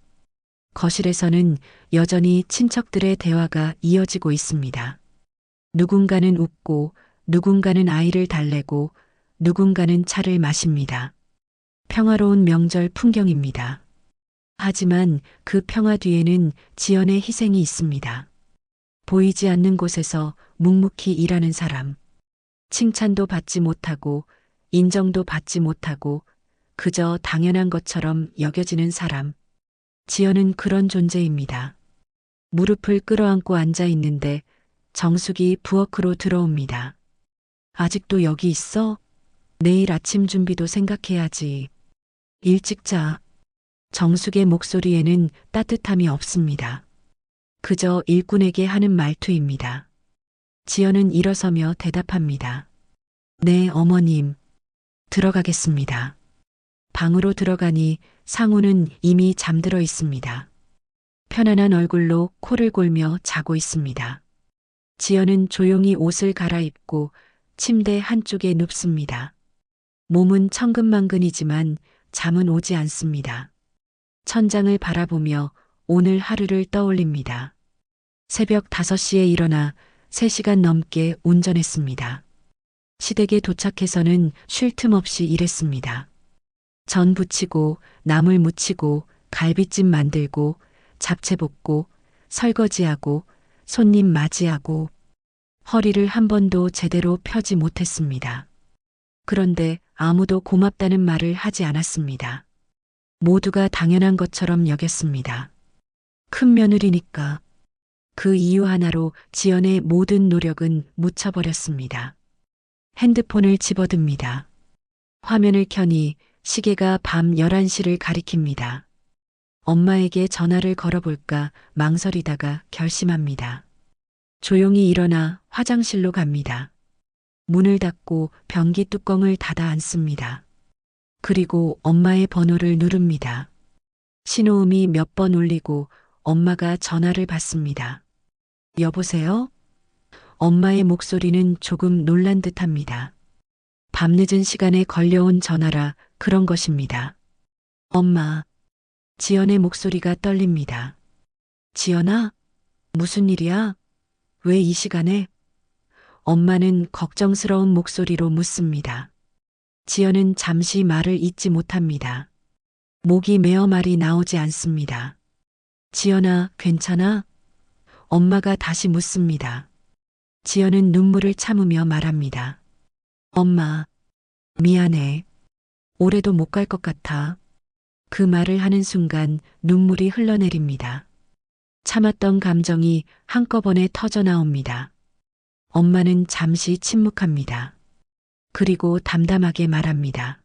거실에서는 여전히 친척들의 대화가 이어지고 있습니다. 누군가는 웃고, 누군가는 아이를 달래고, 누군가는 차를 마십니다. 평화로운 명절 풍경입니다. 하지만 그 평화 뒤에는 지연의 희생이 있습니다. 보이지 않는 곳에서 묵묵히 일하는 사람. 칭찬도 받지 못하고, 인정도 받지 못하고, 그저 당연한 것처럼 여겨지는 사람. 지연은 그런 존재입니다. 무릎을 끌어안고 앉아 있는데 정숙이 부엌으로 들어옵니다. 아직도 여기 있어? 내일 아침 준비도 생각해야지. 일찍 자. 정숙의 목소리에는 따뜻함이 없습니다. 그저 일꾼에게 하는 말투입니다. 지연은 일어서며 대답합니다. 네, 어머님. 들어가겠습니다. 방으로 들어가니 상우는 이미 잠들어 있습니다. 편안한 얼굴로 코를 골며 자고 있습니다. 지연은 조용히 옷을 갈아입고 침대 한쪽에 눕습니다. 몸은 천근만근이지만 잠은 오지 않습니다. 천장을 바라보며 오늘 하루를 떠올립니다. 새벽 5시에 일어나 3시간 넘게 운전했습니다. 시댁에 도착해서는 쉴 틈 없이 일했습니다. 전 부치고, 나물 무치고, 갈비찜 만들고, 잡채 볶고, 설거지하고, 손님 맞이하고, 허리를 한 번도 제대로 펴지 못했습니다. 그런데 아무도 고맙다는 말을 하지 않았습니다. 모두가 당연한 것처럼 여겼습니다. 큰 며느리니까. 그 이유 하나로 지연의 모든 노력은 묻혀버렸습니다. 핸드폰을 집어듭니다. 화면을 켜니 시계가 밤 11시를 가리킵니다. 엄마에게 전화를 걸어볼까 망설이다가 결심합니다. 조용히 일어나 화장실로 갑니다. 문을 닫고 변기 뚜껑을 닫아 앉습니다. 그리고 엄마의 번호를 누릅니다. 신호음이 몇 번 울리고 엄마가 전화를 받습니다. 여보세요? 엄마의 목소리는 조금 놀란 듯합니다. 밤늦은 시간에 걸려온 전화라 그런 것입니다. 엄마. 지연의 목소리가 떨립니다. 지연아? 무슨 일이야? 왜 이 시간에? 엄마는 걱정스러운 목소리로 묻습니다. 지연은 잠시 말을 잇지 못합니다. 목이 메어 말이 나오지 않습니다. 지연아, 괜찮아? 엄마가 다시 묻습니다. 지연은 눈물을 참으며 말합니다. 엄마, 미안해. 올해도 못 갈 것 같아. 그 말을 하는 순간 눈물이 흘러내립니다. 참았던 감정이 한꺼번에 터져 나옵니다. 엄마는 잠시 침묵합니다. 그리고 담담하게 말합니다.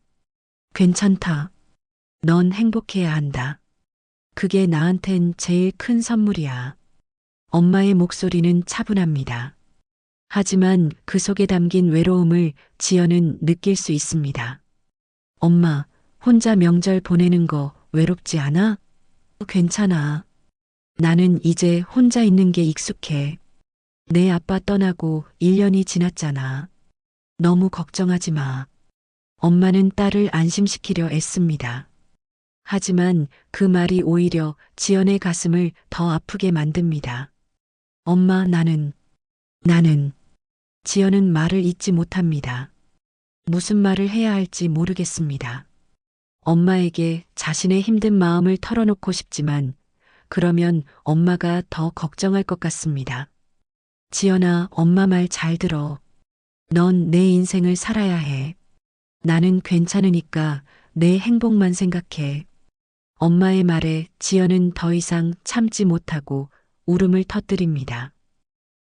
괜찮다. 넌 행복해야 한다. 그게 나한텐 제일 큰 선물이야. 엄마의 목소리는 차분합니다. 하지만 그 속에 담긴 외로움을 지연은 느낄 수 있습니다. 엄마, 혼자 명절 보내는 거 외롭지 않아? 괜찮아. 나는 이제 혼자 있는 게 익숙해. 내 아빠 떠나고 1년이 지났잖아. 너무 걱정하지 마. 엄마는 딸을 안심시키려 애씁니다. 하지만 그 말이 오히려 지연의 가슴을 더 아프게 만듭니다. 엄마, 나는. 지연은 말을 잇지 못합니다. 무슨 말을 해야 할지 모르겠습니다. 엄마에게 자신의 힘든 마음을 털어놓고 싶지만 그러면 엄마가 더 걱정할 것 같습니다. 지연아, 엄마 말 잘 들어. 넌 내 인생을 살아야 해. 나는 괜찮으니까 내 행복만 생각해. 엄마의 말에 지연은 더 이상 참지 못하고 울음을 터뜨립니다.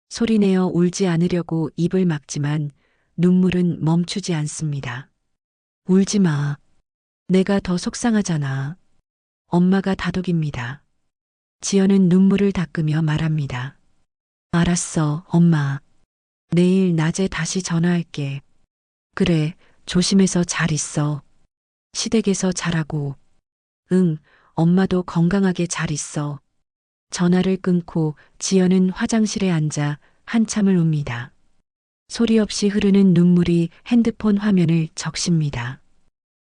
소리내어 울지 않으려고 입을 막지만 눈물은 멈추지 않습니다. 울지 마. 내가 더 속상하잖아. 엄마가 다독입니다. 지연은 눈물을 닦으며 말합니다. 알았어, 엄마. 내일 낮에 다시 전화할게. 그래, 조심해서 잘 있어. 시댁에서 잘하고. 응, 엄마도 건강하게 잘 있어. 전화를 끊고 지연은 화장실에 앉아 한참을 웁니다. 소리 없이 흐르는 눈물이 핸드폰 화면을 적십니다.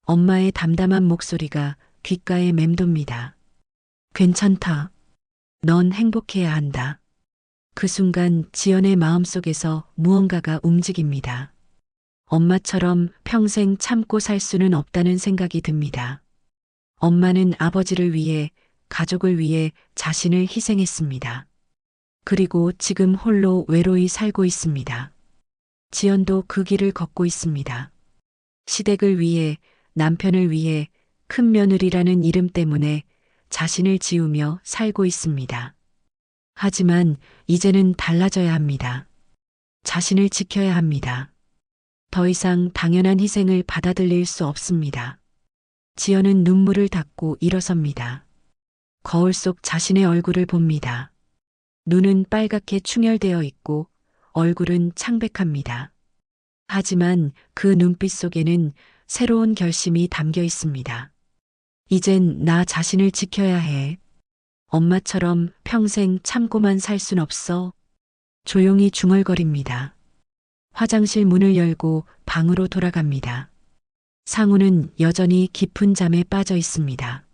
엄마의 담담한 목소리가 귓가에 맴돕니다. 괜찮다. 넌 행복해야 한다. 그 순간 지연의 마음속에서 무언가가 움직입니다. 엄마처럼 평생 참고 살 수는 없다는 생각이 듭니다. 엄마는 아버지를 위해, 가족을 위해 자신을 희생했습니다. 그리고 지금 홀로 외로이 살고 있습니다. 지연도 그 길을 걷고 있습니다. 시댁을 위해, 남편을 위해 큰 며느리라는 이름 때문에 자신을 지우며 살고 있습니다. 하지만 이제는 달라져야 합니다. 자신을 지켜야 합니다. 더 이상 당연한 희생을 받아들일 수 없습니다. 지연은 눈물을 닦고 일어섭니다. 거울 속 자신의 얼굴을 봅니다. 눈은 빨갛게 충혈되어 있고 얼굴은 창백합니다. 하지만 그 눈빛 속에는 새로운 결심이 담겨 있습니다. 이젠 나 자신을 지켜야 해. 엄마처럼 평생 참고만 살 순 없어. 조용히 중얼거립니다. 화장실 문을 열고 방으로 돌아갑니다. 상우는 여전히 깊은 잠에 빠져 있습니다.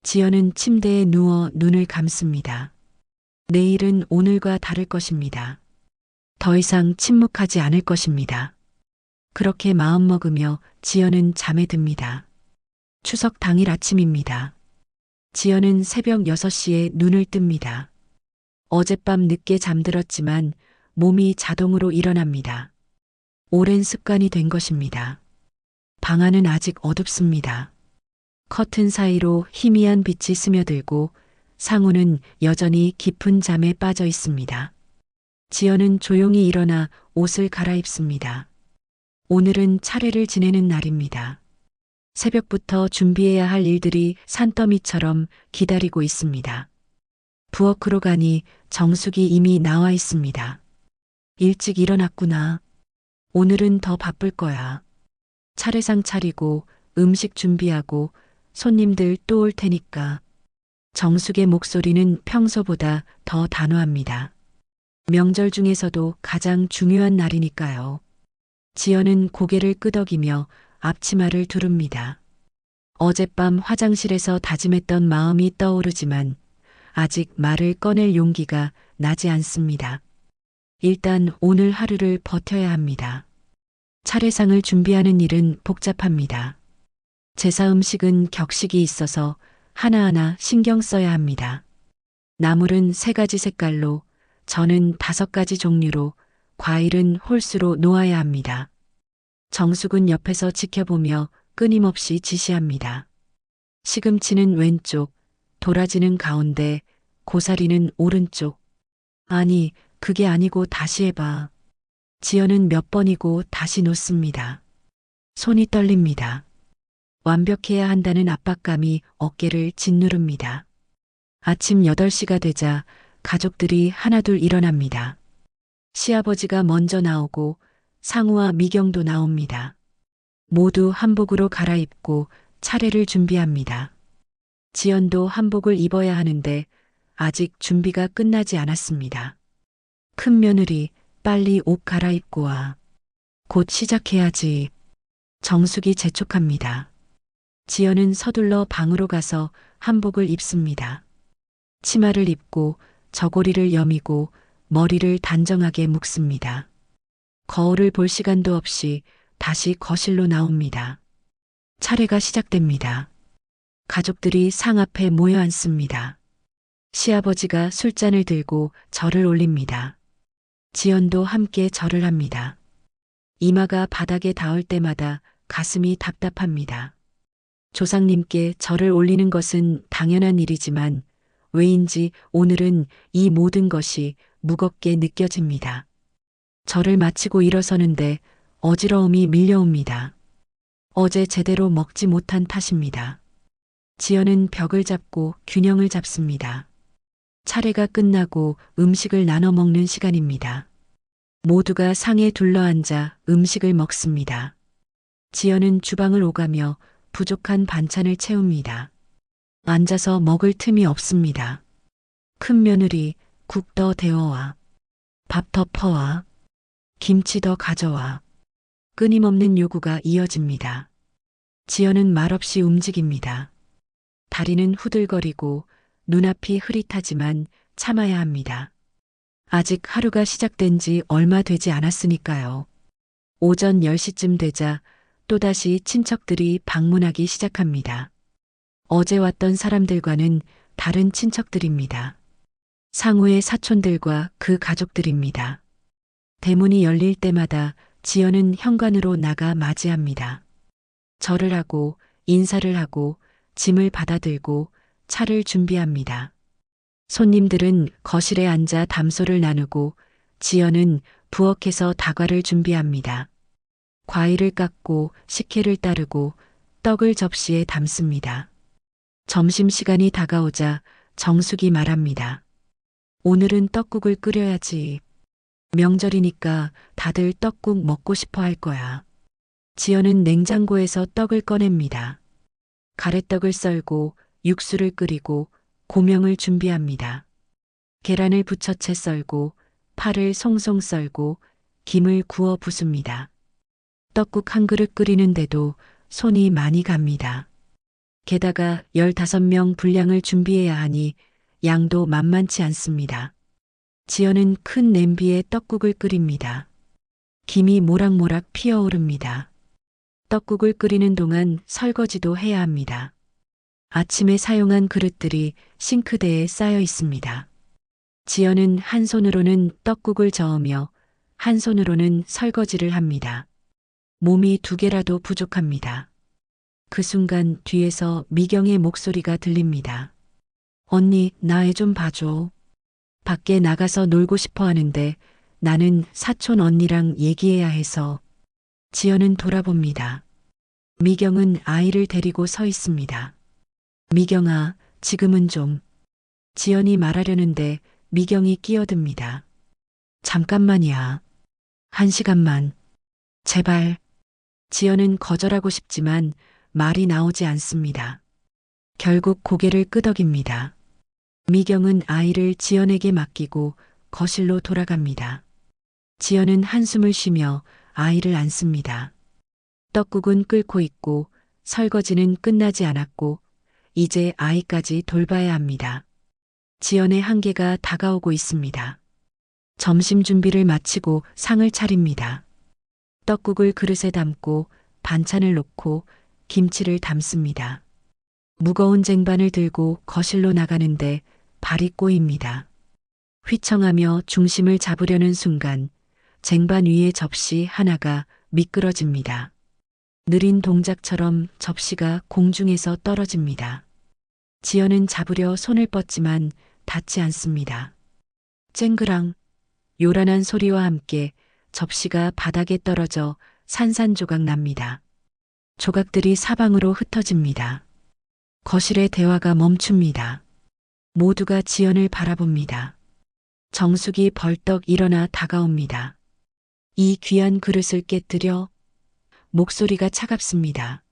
지연은 침대에 누워 눈을 감습니다. 내일은 오늘과 다를 것입니다. 더 이상 침묵하지 않을 것입니다. 그렇게 마음먹으며 지연은 잠에 듭니다. 추석 당일 아침입니다. 지연은 새벽 6시에 눈을 뜹니다. 어젯밤 늦게 잠들었지만 몸이 자동으로 일어납니다. 오랜 습관이 된 것입니다. 방 안은 아직 어둡습니다. 커튼 사이로 희미한 빛이 스며들고 상우는 여전히 깊은 잠에 빠져 있습니다. 지연은 조용히 일어나 옷을 갈아입습니다. 오늘은 차례를 지내는 날입니다. 새벽부터 준비해야 할 일들이 산더미처럼 기다리고 있습니다. 부엌으로 가니 정숙이 이미 나와 있습니다. 일찍 일어났구나. 오늘은 더 바쁠 거야. 차례상 차리고 음식 준비하고 손님들 또 올 테니까. 정숙의 목소리는 평소보다 더 단호합니다. 명절 중에서도 가장 중요한 날이니까요. 지연은 고개를 끄덕이며 앞치마를 두릅니다. 어젯밤 화장실에서 다짐했던 마음이 떠오르지만 아직 말을 꺼낼 용기가 나지 않습니다. 일단 오늘 하루를 버텨야 합니다. 차례상을 준비하는 일은 복잡합니다. 제사 음식은 격식이 있어서 하나하나 신경 써야 합니다. 나물은 3가지 색깔로, 전은 5가지 종류로, 과일은 홀수로 놓아야 합니다. 정숙은 옆에서 지켜보며 끊임없이 지시합니다. 시금치는 왼쪽, 도라지는 가운데, 고사리는 오른쪽. 아니, 그게 아니고 다시 해봐. 지연은 몇 번이고 다시 놓습니다. 손이 떨립니다. 완벽해야 한다는 압박감이 어깨를 짓누릅니다. 아침 8시가 되자 가족들이 하나둘 일어납니다. 시아버지가 먼저 나오고 상우와 미경도 나옵니다. 모두 한복으로 갈아입고 차례를 준비합니다. 지연도 한복을 입어야 하는데 아직 준비가 끝나지 않았습니다. 큰 며느리, 빨리 옷 갈아입고 와. 곧 시작해야지. 정숙이 재촉합니다. 지연은 서둘러 방으로 가서 한복을 입습니다. 치마를 입고 저고리를 여미고 머리를 단정하게 묶습니다. 거울을 볼 시간도 없이 다시 거실로 나옵니다. 차례가 시작됩니다. 가족들이 상 앞에 모여 앉습니다. 시아버지가 술잔을 들고 절을 올립니다. 지연도 함께 절을 합니다. 이마가 바닥에 닿을 때마다 가슴이 답답합니다. 조상님께 절을 올리는 것은 당연한 일이지만 왜인지 오늘은 이 모든 것이 무겁게 느껴집니다. 절을 마치고 일어서는데 어지러움이 밀려옵니다. 어제 제대로 먹지 못한 탓입니다. 지연은 벽을 잡고 균형을 잡습니다. 차례가 끝나고 음식을 나눠 먹는 시간입니다. 모두가 상에 둘러앉아 음식을 먹습니다. 지연은 주방을 오가며 부족한 반찬을 채웁니다. 앉아서 먹을 틈이 없습니다. 큰 며느리, 국 더 데워와. 밥 더 퍼와. 김치 더 가져와. 끊임없는 요구가 이어집니다. 지연은 말없이 움직입니다. 다리는 후들거리고 눈앞이 흐릿하지만 참아야 합니다. 아직 하루가 시작된 지 얼마 되지 않았으니까요. 오전 10시쯤 되자 또다시 친척들이 방문하기 시작합니다. 어제 왔던 사람들과는 다른 친척들입니다. 상우의 사촌들과 그 가족들입니다. 대문이 열릴 때마다 지연은 현관으로 나가 맞이합니다. 절을 하고 인사를 하고 짐을 받아들고 차를 준비합니다. 손님들은 거실에 앉아 담소를 나누고 지연은 부엌에서 다과를 준비합니다. 과일을 깎고 식혜를 따르고 떡을 접시에 담습니다. 점심시간이 다가오자 정숙이 말합니다. 오늘은 떡국을 끓여야지. 명절이니까 다들 떡국 먹고 싶어 할 거야. 지연은 냉장고에서 떡을 꺼냅니다. 가래떡을 썰고 육수를 끓이고 고명을 준비합니다. 계란을 부처채 썰고 파를 송송 썰고 김을 구워 부숩니다. 떡국 한 그릇 끓이는데도 손이 많이 갑니다. 게다가 15명 분량을 준비해야 하니 양도 만만치 않습니다. 지연은 큰 냄비에 떡국을 끓입니다. 김이 모락모락 피어오릅니다. 떡국을 끓이는 동안 설거지도 해야 합니다. 아침에 사용한 그릇들이 싱크대에 쌓여 있습니다. 지연은 한 손으로는 떡국을 저으며 한 손으로는 설거지를 합니다. 몸이 2개라도 부족합니다. 그 순간 뒤에서 미경의 목소리가 들립니다. 언니, 나 애 좀 봐줘. 밖에 나가서 놀고 싶어 하는데 나는 사촌 언니랑 얘기해야 해서. 지연은 돌아봅니다. 미경은 아이를 데리고 서 있습니다. 미경아, 지금은 좀. 지연이 말하려는데 미경이 끼어듭니다. 잠깐만이야. 1시간만. 제발. 지연은 거절하고 싶지만 말이 나오지 않습니다. 결국 고개를 끄덕입니다. 미경은 아이를 지연에게 맡기고 거실로 돌아갑니다. 지연은 한숨을 쉬며 아이를 안습니다. 떡국은 끓고 있고 설거지는 끝나지 않았고 이제 아이까지 돌봐야 합니다. 지연의 한계가 다가오고 있습니다. 점심 준비를 마치고 상을 차립니다. 떡국을 그릇에 담고 반찬을 놓고 김치를 담습니다. 무거운 쟁반을 들고 거실로 나가는데 발이 꼬입니다. 휘청하며 중심을 잡으려는 순간 쟁반 위의 접시 하나가 미끄러집니다. 느린 동작처럼 접시가 공중에서 떨어집니다. 지연은 잡으려 손을 뻗지만 닿지 않습니다. 쨍그랑 요란한 소리와 함께 접시가 바닥에 떨어져 산산조각 납니다. 조각들이 사방으로 흩어집니다. 거실의 대화가 멈춥니다. 모두가 지연을 바라봅니다. 정숙이 벌떡 일어나 다가옵니다. 이 귀한 그릇을 깨뜨려. 목소리가 차갑습니다.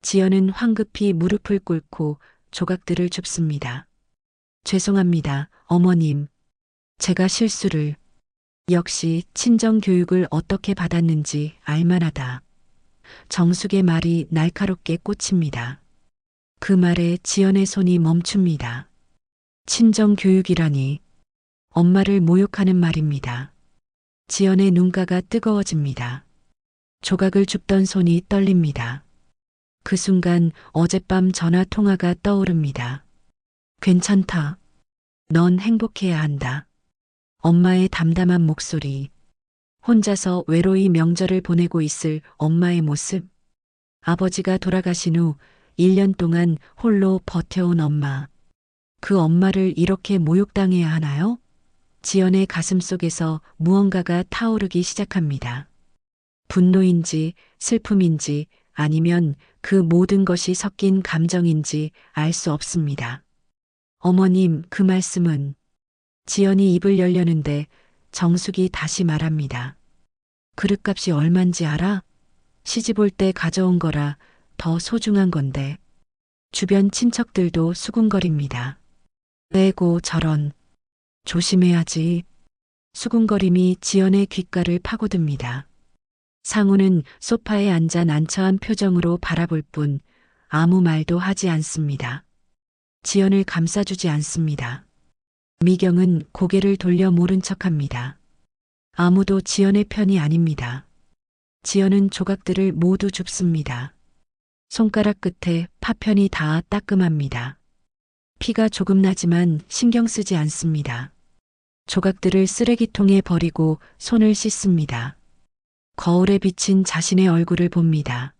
지연은 황급히 무릎을 꿇고 조각들을 줍습니다. 죄송합니다, 어머님. 제가 실수를. 역시 친정 교육을 어떻게 받았는지 알만하다. 정숙의 말이 날카롭게 꽂힙니다. 그 말에 지연의 손이 멈춥니다. 친정 교육이라니. 엄마를 모욕하는 말입니다. 지연의 눈가가 뜨거워집니다. 조각을 줍던 손이 떨립니다. 그 순간 어젯밤 전화 통화가 떠오릅니다. 괜찮다. 넌 행복해야 한다. 엄마의 담담한 목소리. 혼자서 외로이 명절을 보내고 있을 엄마의 모습. 아버지가 돌아가신 후 1년 동안 홀로 버텨온 엄마. 그 엄마를 이렇게 모욕당해야 하나요? 지연의 가슴 속에서 무언가가 타오르기 시작합니다. 분노인지 슬픔인지 아니면 그 모든 것이 섞인 감정인지 알 수 없습니다. 어머님, 그 말씀은. 지연이 입을 열려는데 정숙이 다시 말합니다. 그릇값이 얼만지 알아? 시집 올 때 가져온 거라 더 소중한 건데. 주변 친척들도 수군거립니다. 에고 저런. 조심해야지. 수군거림이 지연의 귓가를 파고듭니다. 상우는 소파에 앉아 난처한 표정으로 바라볼 뿐 아무 말도 하지 않습니다. 지연을 감싸주지 않습니다. 미경은 고개를 돌려 모른 척합니다. 아무도 지연의 편이 아닙니다. 지연은 조각들을 모두 줍습니다. 손가락 끝에 파편이 닿아 따끔합니다. 피가 조금 나지만 신경 쓰지 않습니다. 조각들을 쓰레기통에 버리고 손을 씻습니다. 거울에 비친 자신의 얼굴을 봅니다.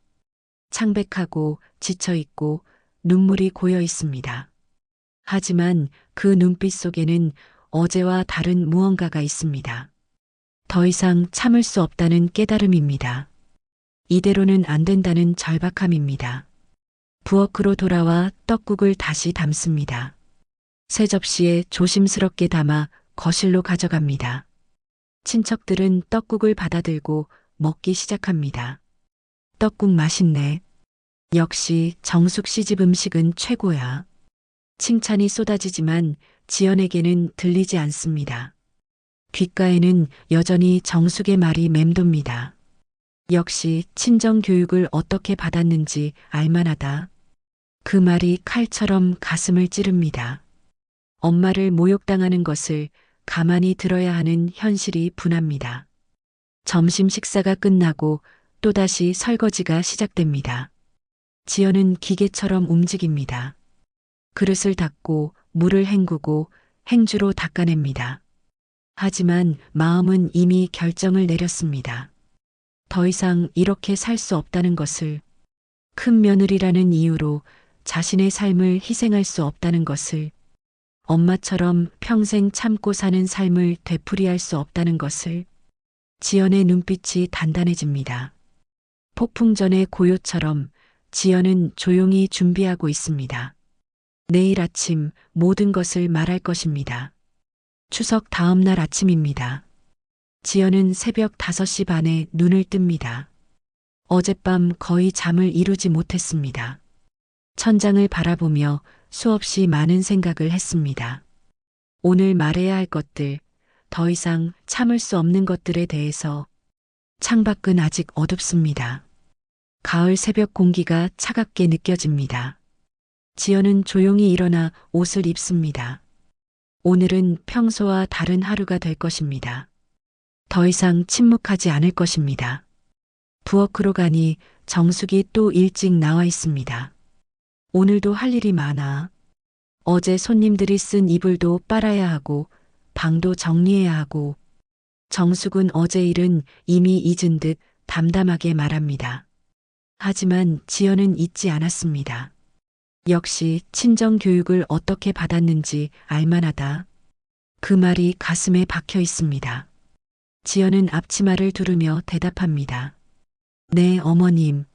창백하고 지쳐있고 눈물이 고여 있습니다. 하지만 그 눈빛 속에는 어제와 다른 무언가가 있습니다. 더 이상 참을 수 없다는 깨달음입니다. 이대로는 안 된다는 절박함입니다. 부엌으로 돌아와 떡국을 다시 담습니다. 새 접시에 조심스럽게 담아 거실로 가져갑니다. 친척들은 떡국을 받아들고 먹기 시작합니다. 떡국 맛있네. 역시 정숙 씨집 음식은 최고야. 칭찬이 쏟아지지만 지연에게는 들리지 않습니다. 귓가에는 여전히 정숙의 말이 맴돕니다. 역시 친정 교육을 어떻게 받았는지 알만하다. 그 말이 칼처럼 가슴을 찌릅니다. 엄마를 모욕당하는 것을 가만히 들어야 하는 현실이 분합니다. 점심 식사가 끝나고 또다시 설거지가 시작됩니다. 지연은 기계처럼 움직입니다. 그릇을 닦고 물을 헹구고 행주로 닦아냅니다. 하지만 마음은 이미 결정을 내렸습니다. 더 이상 이렇게 살 수 없다는 것을, 큰 며느리라는 이유로 자신의 삶을 희생할 수 없다는 것을, 엄마처럼 평생 참고 사는 삶을 되풀이할 수 없다는 것을. 지연의 눈빛이 단단해집니다. 폭풍 전의 고요처럼 지연은 조용히 준비하고 있습니다. 내일 아침 모든 것을 말할 것입니다. 추석 다음 날 아침입니다. 지연은 새벽 5시 반에 눈을 뜹니다. 어젯밤 거의 잠을 이루지 못했습니다. 천장을 바라보며 수없이 많은 생각을 했습니다. 오늘 말해야 할 것들, 더 이상 참을 수 없는 것들에 대해서. 창밖은 아직 어둡습니다. 가을 새벽 공기가 차갑게 느껴집니다. 지연은 조용히 일어나 옷을 입습니다. 오늘은 평소와 다른 하루가 될 것입니다. 더 이상 침묵하지 않을 것입니다. 부엌으로 가니 정숙이 또 일찍 나와 있습니다. 오늘도 할 일이 많아. 어제 손님들이 쓴 이불도 빨아야 하고 방도 정리해야 하고. 정숙은 어제 일은 이미 잊은 듯 담담하게 말합니다. 하지만 지연은 잊지 않았습니다. 역시 친정 교육을 어떻게 받았는지 알만하다. 그 말이 가슴에 박혀 있습니다. 지연은 앞치마를 두르며 대답합니다. 네, 어머님.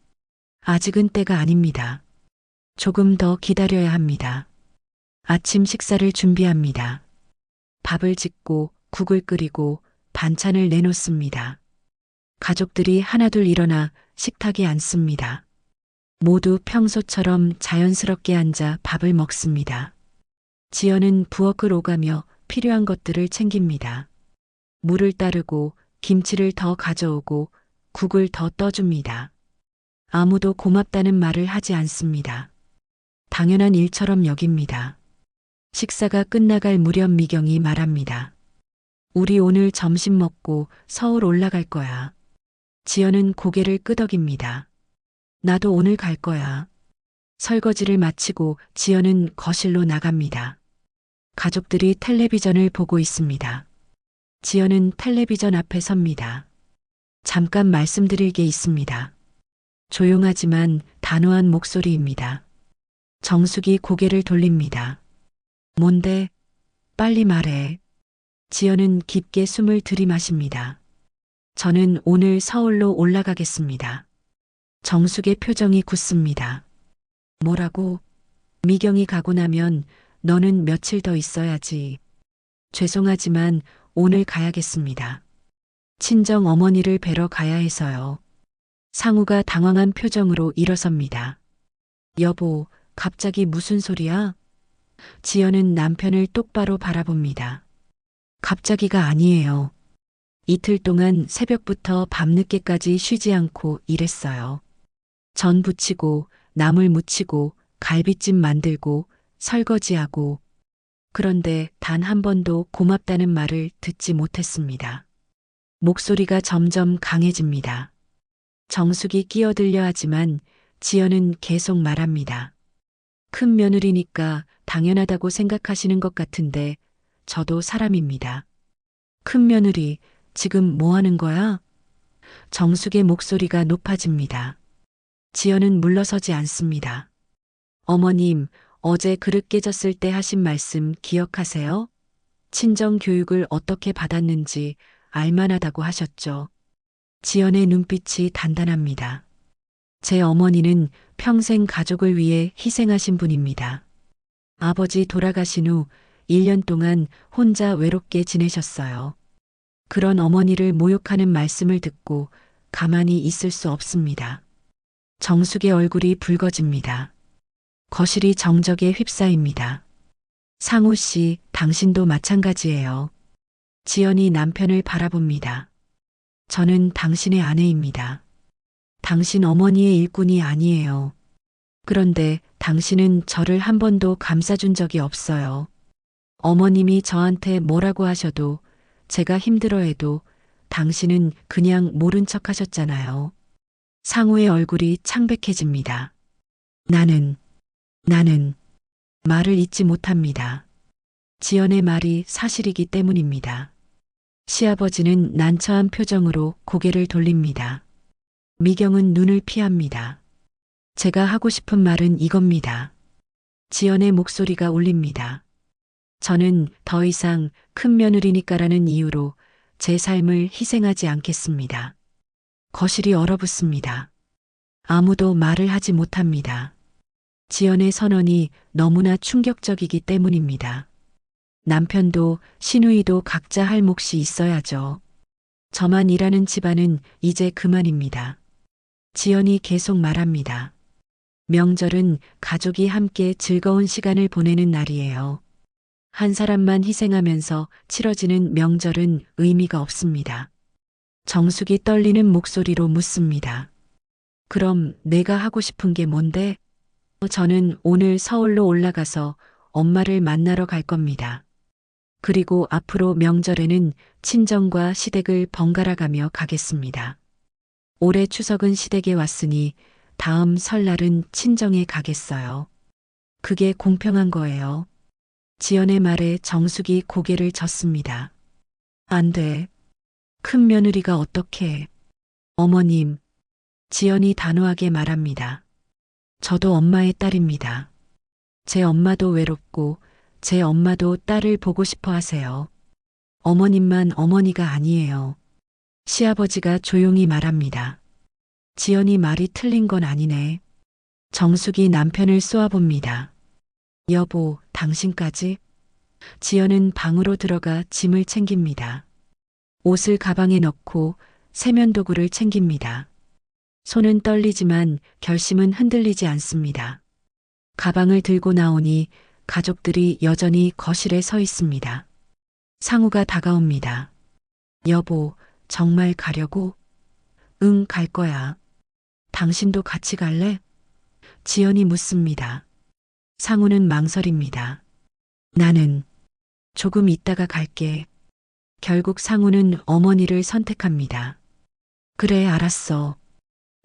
아직은 때가 아닙니다. 조금 더 기다려야 합니다. 아침 식사를 준비합니다. 밥을 짓고 국을 끓이고 반찬을 내놓습니다. 가족들이 하나둘 일어나 식탁에 앉습니다. 모두 평소처럼 자연스럽게 앉아 밥을 먹습니다. 지연은 부엌을 오가며 필요한 것들을 챙깁니다. 물을 따르고 김치를 더 가져오고 국을 더 떠줍니다. 아무도 고맙다는 말을 하지 않습니다. 당연한 일처럼 여깁니다. 식사가 끝나갈 무렵 미경이 말합니다. 우리 오늘 점심 먹고 서울 올라갈 거야. 지연은 고개를 끄덕입니다. 나도 오늘 갈 거야. 설거지를 마치고 지연은 거실로 나갑니다. 가족들이 텔레비전을 보고 있습니다. 지연은 텔레비전 앞에 섭니다. 잠깐 말씀드릴 게 있습니다. 조용하지만 단호한 목소리입니다. 정숙이 고개를 돌립니다. 뭔데? 빨리 말해. 지연은 깊게 숨을 들이마십니다. 저는 오늘 서울로 올라가겠습니다. 정숙의 표정이 굳습니다. 뭐라고? 미경이 가고 나면 너는 며칠 더 있어야지. 죄송하지만 오늘 가야겠습니다. 친정 어머니를 뵈러 가야 해서요. 상우가 당황한 표정으로 일어섭니다. 여보, 갑자기 무슨 소리야? 지연은 남편을 똑바로 바라봅니다. 갑자기가 아니에요. 이틀 동안 새벽부터 밤늦게까지 쉬지 않고 일했어요. 전 부치고, 나물 무치고, 갈비찜 만들고, 설거지하고, 그런데 단 한 번도 고맙다는 말을 듣지 못했습니다. 목소리가 점점 강해집니다. 정숙이 끼어들려 하지만 지연은 계속 말합니다. 큰 며느리니까 당연하다고 생각하시는 것 같은데 저도 사람입니다. 큰 며느리, 지금 뭐 하는 거야? 정숙의 목소리가 높아집니다. 지연은 물러서지 않습니다. 어머님, 어제 그릇 깨졌을 때 하신 말씀 기억하세요? 친정 교육을 어떻게 받았는지 알만하다고 하셨죠. 지연의 눈빛이 단단합니다. 제 어머니는 평생 가족을 위해 희생하신 분입니다. 아버지 돌아가신 후 1년 동안 혼자 외롭게 지내셨어요. 그런 어머니를 모욕하는 말씀을 듣고 가만히 있을 수 없습니다. 정숙의 얼굴이 붉어집니다. 거실이 정적에 휩싸입니다. 상우 씨, 당신도 마찬가지예요. 지연이 남편을 바라봅니다. 저는 당신의 아내입니다. 당신 어머니의 일꾼이 아니에요. 그런데 당신은 저를 한 번도 감싸준 적이 없어요. 어머님이 저한테 뭐라고 하셔도 제가 힘들어해도 당신은 그냥 모른 척 하셨잖아요. 상우의 얼굴이 창백해집니다. 나는 말을 잇지 못합니다. 지연의 말이 사실이기 때문입니다. 시아버지는 난처한 표정으로 고개를 돌립니다. 미경은 눈을 피합니다. 제가 하고 싶은 말은 이겁니다. 지연의 목소리가 울립니다. 저는 더 이상 큰 며느리니까라는 이유로 제 삶을 희생하지 않겠습니다. 거실이 얼어붙습니다. 아무도 말을 하지 못합니다. 지연의 선언이 너무나 충격적이기 때문입니다. 남편도 시누이도 각자 할 몫이 있어야죠. 저만 일하는 집안은 이제 그만입니다. 지연이 계속 말합니다. 명절은 가족이 함께 즐거운 시간을 보내는 날이에요. 한 사람만 희생하면서 치러지는 명절은 의미가 없습니다. 정숙이 떨리는 목소리로 묻습니다. 그럼 내가 하고 싶은 게 뭔데? 저는 오늘 서울로 올라가서 엄마를 만나러 갈 겁니다. 그리고 앞으로 명절에는 친정과 시댁을 번갈아 가며 가겠습니다. 올해 추석은 시댁에 왔으니 다음 설날은 친정에 가겠어요. 그게 공평한 거예요. 지연의 말에 정숙이 고개를 젓습니다. 안 돼. 큰 며느리가 어떻게. 어머님. 지연이 단호하게 말합니다. 저도 엄마의 딸입니다. 제 엄마도 외롭고 제 엄마도 딸을 보고 싶어 하세요. 어머님만 어머니가 아니에요. 시아버지가 조용히 말합니다. 지연이 말이 틀린 건 아니네. 정숙이 남편을 쏘아봅니다. 여보, 당신까지? 지연은 방으로 들어가 짐을 챙깁니다. 옷을 가방에 넣고 세면도구를 챙깁니다. 손은 떨리지만 결심은 흔들리지 않습니다. 가방을 들고 나오니 가족들이 여전히 거실에 서 있습니다. 상우가 다가옵니다. 여보, 정말 가려고? 응, 갈 거야. 당신도 같이 갈래? 지연이 묻습니다. 상우는 망설입니다. 나는 조금 있다가 갈게. 결국 상우는 어머니를 선택합니다. 그래, 알았어.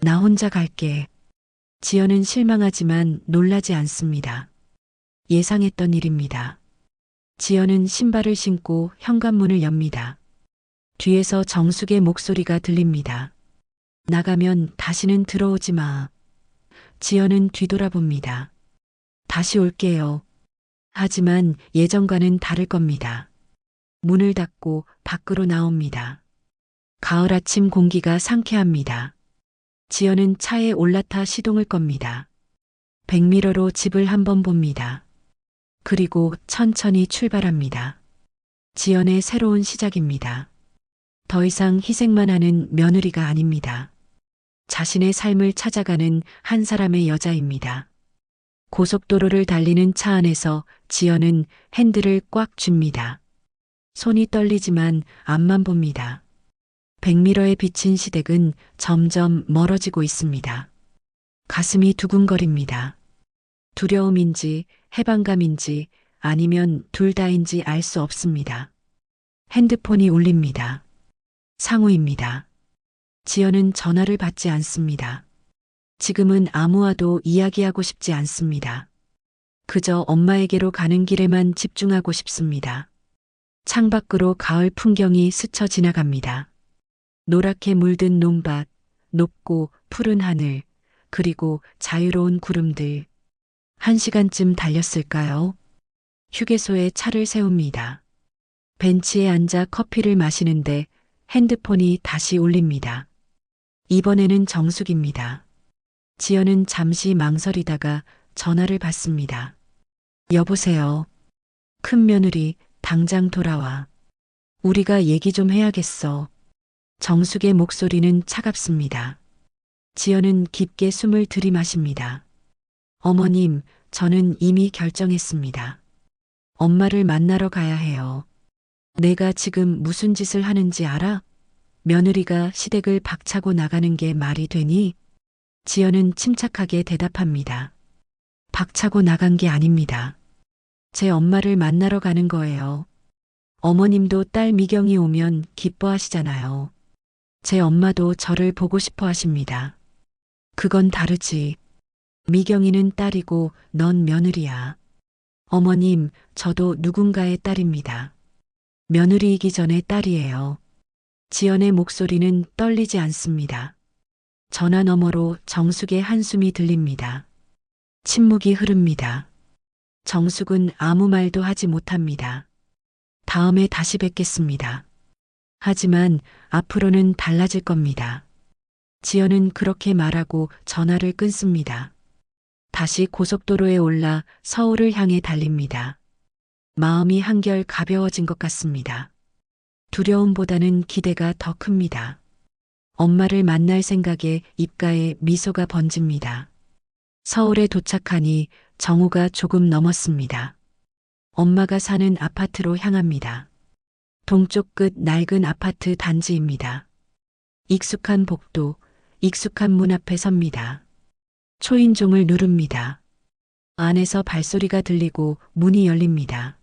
나 혼자 갈게. 지연은 실망하지만 놀라지 않습니다. 예상했던 일입니다. 지연은 신발을 신고 현관문을 엽니다. 뒤에서 정숙의 목소리가 들립니다. 나가면 다시는 들어오지 마. 지연은 뒤돌아봅니다. 다시 올게요. 하지만 예전과는 다를 겁니다. 문을 닫고 밖으로 나옵니다. 가을 아침 공기가 상쾌합니다. 지연은 차에 올라타 시동을 겁니다. 백미러로 집을 한번 봅니다. 그리고 천천히 출발합니다. 지연의 새로운 시작입니다. 더 이상 희생만 하는 며느리가 아닙니다. 자신의 삶을 찾아가는 한 사람의 여자입니다. 고속도로를 달리는 차 안에서 지연은 핸들을 꽉 쥡니다. 손이 떨리지만 앞만 봅니다. 백미러에 비친 시댁은 점점 멀어지고 있습니다. 가슴이 두근거립니다. 두려움인지 해방감인지 아니면 둘 다인지 알 수 없습니다. 핸드폰이 울립니다. 상우입니다. 지연은 전화를 받지 않습니다. 지금은 아무와도 이야기하고 싶지 않습니다. 그저 엄마에게로 가는 길에만 집중하고 싶습니다. 창밖으로 가을 풍경이 스쳐 지나갑니다. 노랗게 물든 논밭, 높고 푸른 하늘, 그리고 자유로운 구름들. 1시간쯤 달렸을까요? 휴게소에 차를 세웁니다. 벤치에 앉아 커피를 마시는데 핸드폰이 다시 울립니다. 이번에는 정숙입니다. 지연은 잠시 망설이다가 전화를 받습니다. 여보세요. 큰 며느리, 당장 돌아와. 우리가 얘기 좀 해야겠어. 정숙의 목소리는 차갑습니다. 지연은 깊게 숨을 들이마십니다. 어머님, 저는 이미 결정했습니다. 엄마를 만나러 가야 해요. 내가 지금 무슨 짓을 하는지 알아? 며느리가 시댁을 박차고 나가는 게 말이 되니? 지연은 침착하게 대답합니다. 박차고 나간 게 아닙니다. 제 엄마를 만나러 가는 거예요. 어머님도 딸 미경이 오면 기뻐하시잖아요. 제 엄마도 저를 보고 싶어 하십니다. 그건 다르지. 미경이는 딸이고 넌 며느리야. 어머님, 저도 누군가의 딸입니다. 며느리이기 전에 딸이에요. 지연의 목소리는 떨리지 않습니다. 전화 너머로 정숙의 한숨이 들립니다. 침묵이 흐릅니다. 정숙은 아무 말도 하지 못합니다. 다음에 다시 뵙겠습니다. 하지만 앞으로는 달라질 겁니다. 지연은 그렇게 말하고 전화를 끊습니다. 다시 고속도로에 올라 서울을 향해 달립니다. 마음이 한결 가벼워진 것 같습니다. 두려움보다는 기대가 더 큽니다. 엄마를 만날 생각에 입가에 미소가 번집니다. 서울에 도착하니 정오가 조금 넘었습니다. 엄마가 사는 아파트로 향합니다. 동쪽 끝 낡은 아파트 단지입니다. 익숙한 복도, 익숙한 문 앞에 섭니다. 초인종을 누릅니다. 안에서 발소리가 들리고 문이 열립니다.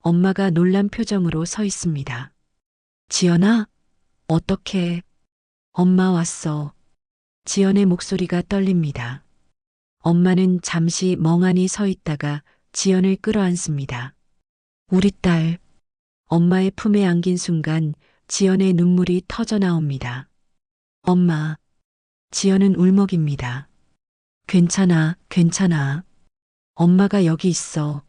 엄마가 놀란 표정으로 서 있습니다. 지연아? 어떻게? 엄마 왔어. 지연의 목소리가 떨립니다. 엄마는 잠시 멍하니 서 있다가 지연을 끌어안습니다. 우리 딸. 엄마의 품에 안긴 순간 지연의 눈물이 터져 나옵니다. 엄마. 지연은 울먹입니다. 괜찮아, 괜찮아. 엄마가 여기 있어.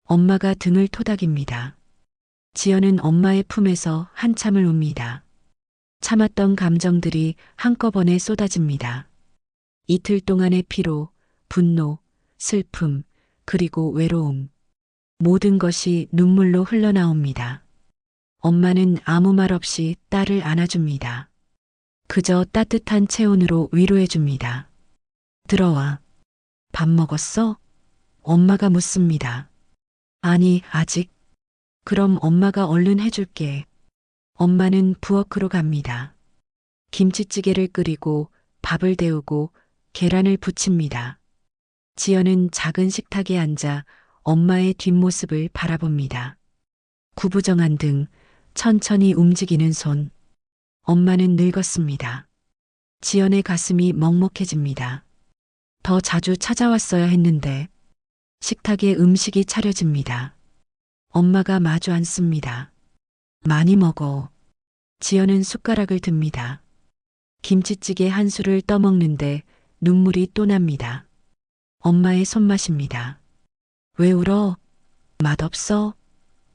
엄마가 등을 토닥입니다. 지연은 엄마의 품에서 한참을 웁니다. 참았던 감정들이 한꺼번에 쏟아집니다. 이틀 동안의 피로, 분노, 슬픔, 그리고 외로움. 모든 것이 눈물로 흘러나옵니다. 엄마는 아무 말 없이 딸을 안아줍니다. 그저 따뜻한 체온으로 위로해줍니다. 들어와. 밥 먹었어? 엄마가 묻습니다. 아니, 아직. 그럼 엄마가 얼른 해줄게. 엄마는 부엌으로 갑니다. 김치찌개를 끓이고 밥을 데우고 계란을 부칩니다. 지연은 작은 식탁에 앉아 엄마의 뒷모습을 바라봅니다. 구부정한 등, 천천히 움직이는 손. 엄마는 늙었습니다. 지연의 가슴이 먹먹해집니다. 더 자주 찾아왔어야 했는데. 식탁에 음식이 차려집니다. 엄마가 마주 앉습니다. 많이 먹어. 지연은 숟가락을 듭니다. 김치찌개 한 술을 떠먹는데 눈물이 또 납니다. 엄마의 손맛입니다. 왜 울어? 맛없어?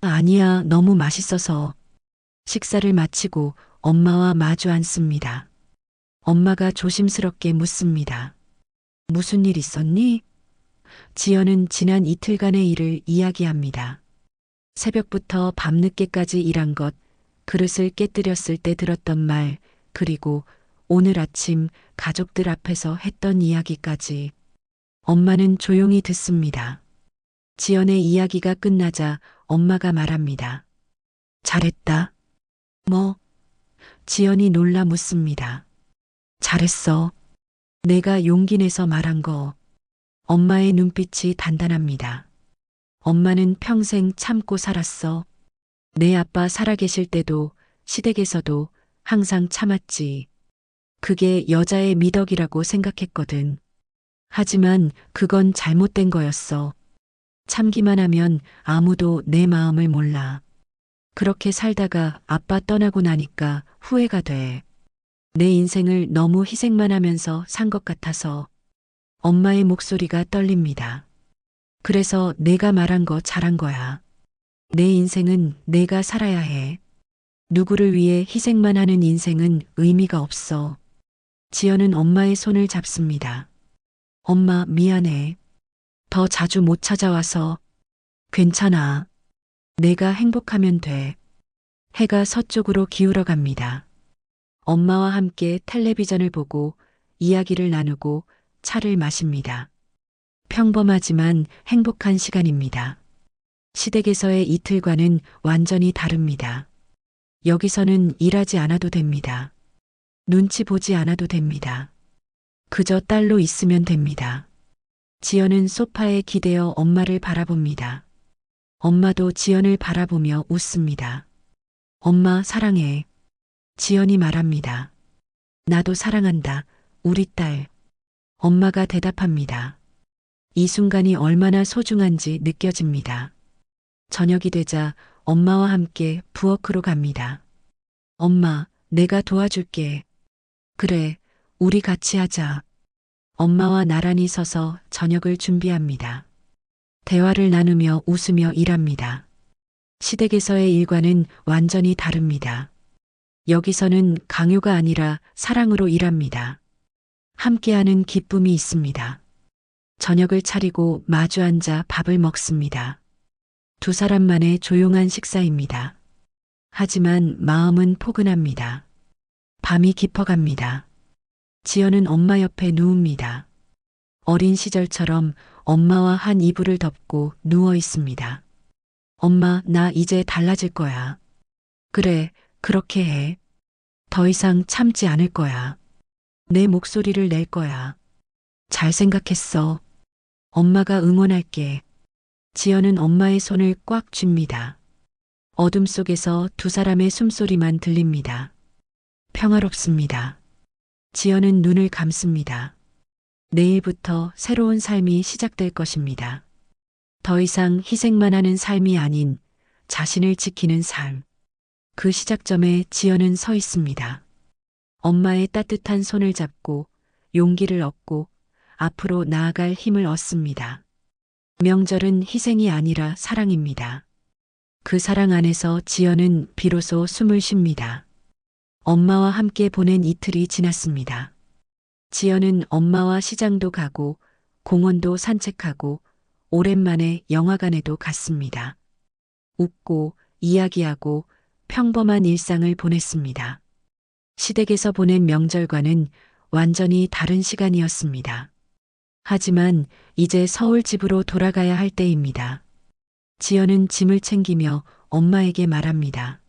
아니야, 너무 맛있어서. 식사를 마치고 엄마와 마주 앉습니다. 엄마가 조심스럽게 묻습니다. 무슨 일 있었니? 지연은 지난 이틀간의 일을 이야기합니다. 새벽부터 밤늦게까지 일한 것, 그릇을 깨뜨렸을 때 들었던 말, 그리고 오늘 아침 가족들 앞에서 했던 이야기까지. 엄마는 조용히 듣습니다. 지연의 이야기가 끝나자 엄마가 말합니다. 잘했다. 뭐? 지연이 놀라 묻습니다. 잘했어. 내가 용기 내서 말한 거. 엄마의 눈빛이 단단합니다. 엄마는 평생 참고 살았어. 내 아빠 살아계실 때도 시댁에서도 항상 참았지. 그게 여자의 미덕이라고 생각했거든. 하지만 그건 잘못된 거였어. 참기만 하면 아무도 내 마음을 몰라. 그렇게 살다가 아빠 떠나고 나니까 후회가 돼. 내 인생을 너무 희생만 하면서 산 것 같아서 엄마의 목소리가 떨립니다. 그래서 내가 말한 거 잘한 거야. 내 인생은 내가 살아야 해. 누구를 위해 희생만 하는 인생은 의미가 없어. 지연은 엄마의 손을 잡습니다. 엄마, 미안해. 더 자주 못 찾아와서. 괜찮아. 내가 행복하면 돼. 해가 서쪽으로 기울어 갑니다. 엄마와 함께 텔레비전을 보고 이야기를 나누고 차를 마십니다. 평범하지만 행복한 시간입니다. 시댁에서의 이틀과는 완전히 다릅니다. 여기서는 일하지 않아도 됩니다. 눈치 보지 않아도 됩니다. 그저 딸로 있으면 됩니다. 지연은 소파에 기대어 엄마를 바라봅니다. 엄마도 지연을 바라보며 웃습니다. 엄마 사랑해. 지연이 말합니다. 나도 사랑한다. 우리 딸. 엄마가 대답합니다. 이 순간이 얼마나 소중한지 느껴집니다. 저녁이 되자 엄마와 함께 부엌으로 갑니다. 엄마, 내가 도와줄게. 그래, 우리 같이 하자. 엄마와 나란히 서서 저녁을 준비합니다. 대화를 나누며 웃으며 일합니다. 시댁에서의 일과는 완전히 다릅니다. 여기서는 강요가 아니라 사랑으로 일합니다. 함께하는 기쁨이 있습니다. 저녁을 차리고 마주 앉아 밥을 먹습니다. 두 사람만의 조용한 식사입니다. 하지만 마음은 포근합니다. 밤이 깊어갑니다. 지연은 엄마 옆에 누웁니다. 어린 시절처럼 엄마와 한 이불을 덮고 누워 있습니다. 엄마, 나 이제 달라질 거야. 그래, 그렇게 해. 더 이상 참지 않을 거야. 내 목소리를 낼 거야. 잘 생각했어. 엄마가 응원할게. 지연은 엄마의 손을 꽉 쥡니다. 어둠 속에서 두 사람의 숨소리만 들립니다. 평화롭습니다. 지연은 눈을 감습니다. 내일부터 새로운 삶이 시작될 것입니다. 더 이상 희생만 하는 삶이 아닌 자신을 지키는 삶. 그 시작점에 지연은 서 있습니다. 엄마의 따뜻한 손을 잡고 용기를 얻고 앞으로 나아갈 힘을 얻습니다. 명절은 희생이 아니라 사랑입니다. 그 사랑 안에서 지연은 비로소 숨을 쉽니다. 엄마와 함께 보낸 이틀이 지났습니다. 지연은 엄마와 시장도 가고 공원도 산책하고 오랜만에 영화관에도 갔습니다. 웃고 이야기하고 평범한 일상을 보냈습니다. 시댁에서 보낸 명절과는 완전히 다른 시간이었습니다. 하지만 이제 서울 집으로 돌아가야 할 때입니다. 지연은 짐을 챙기며 엄마에게 말합니다.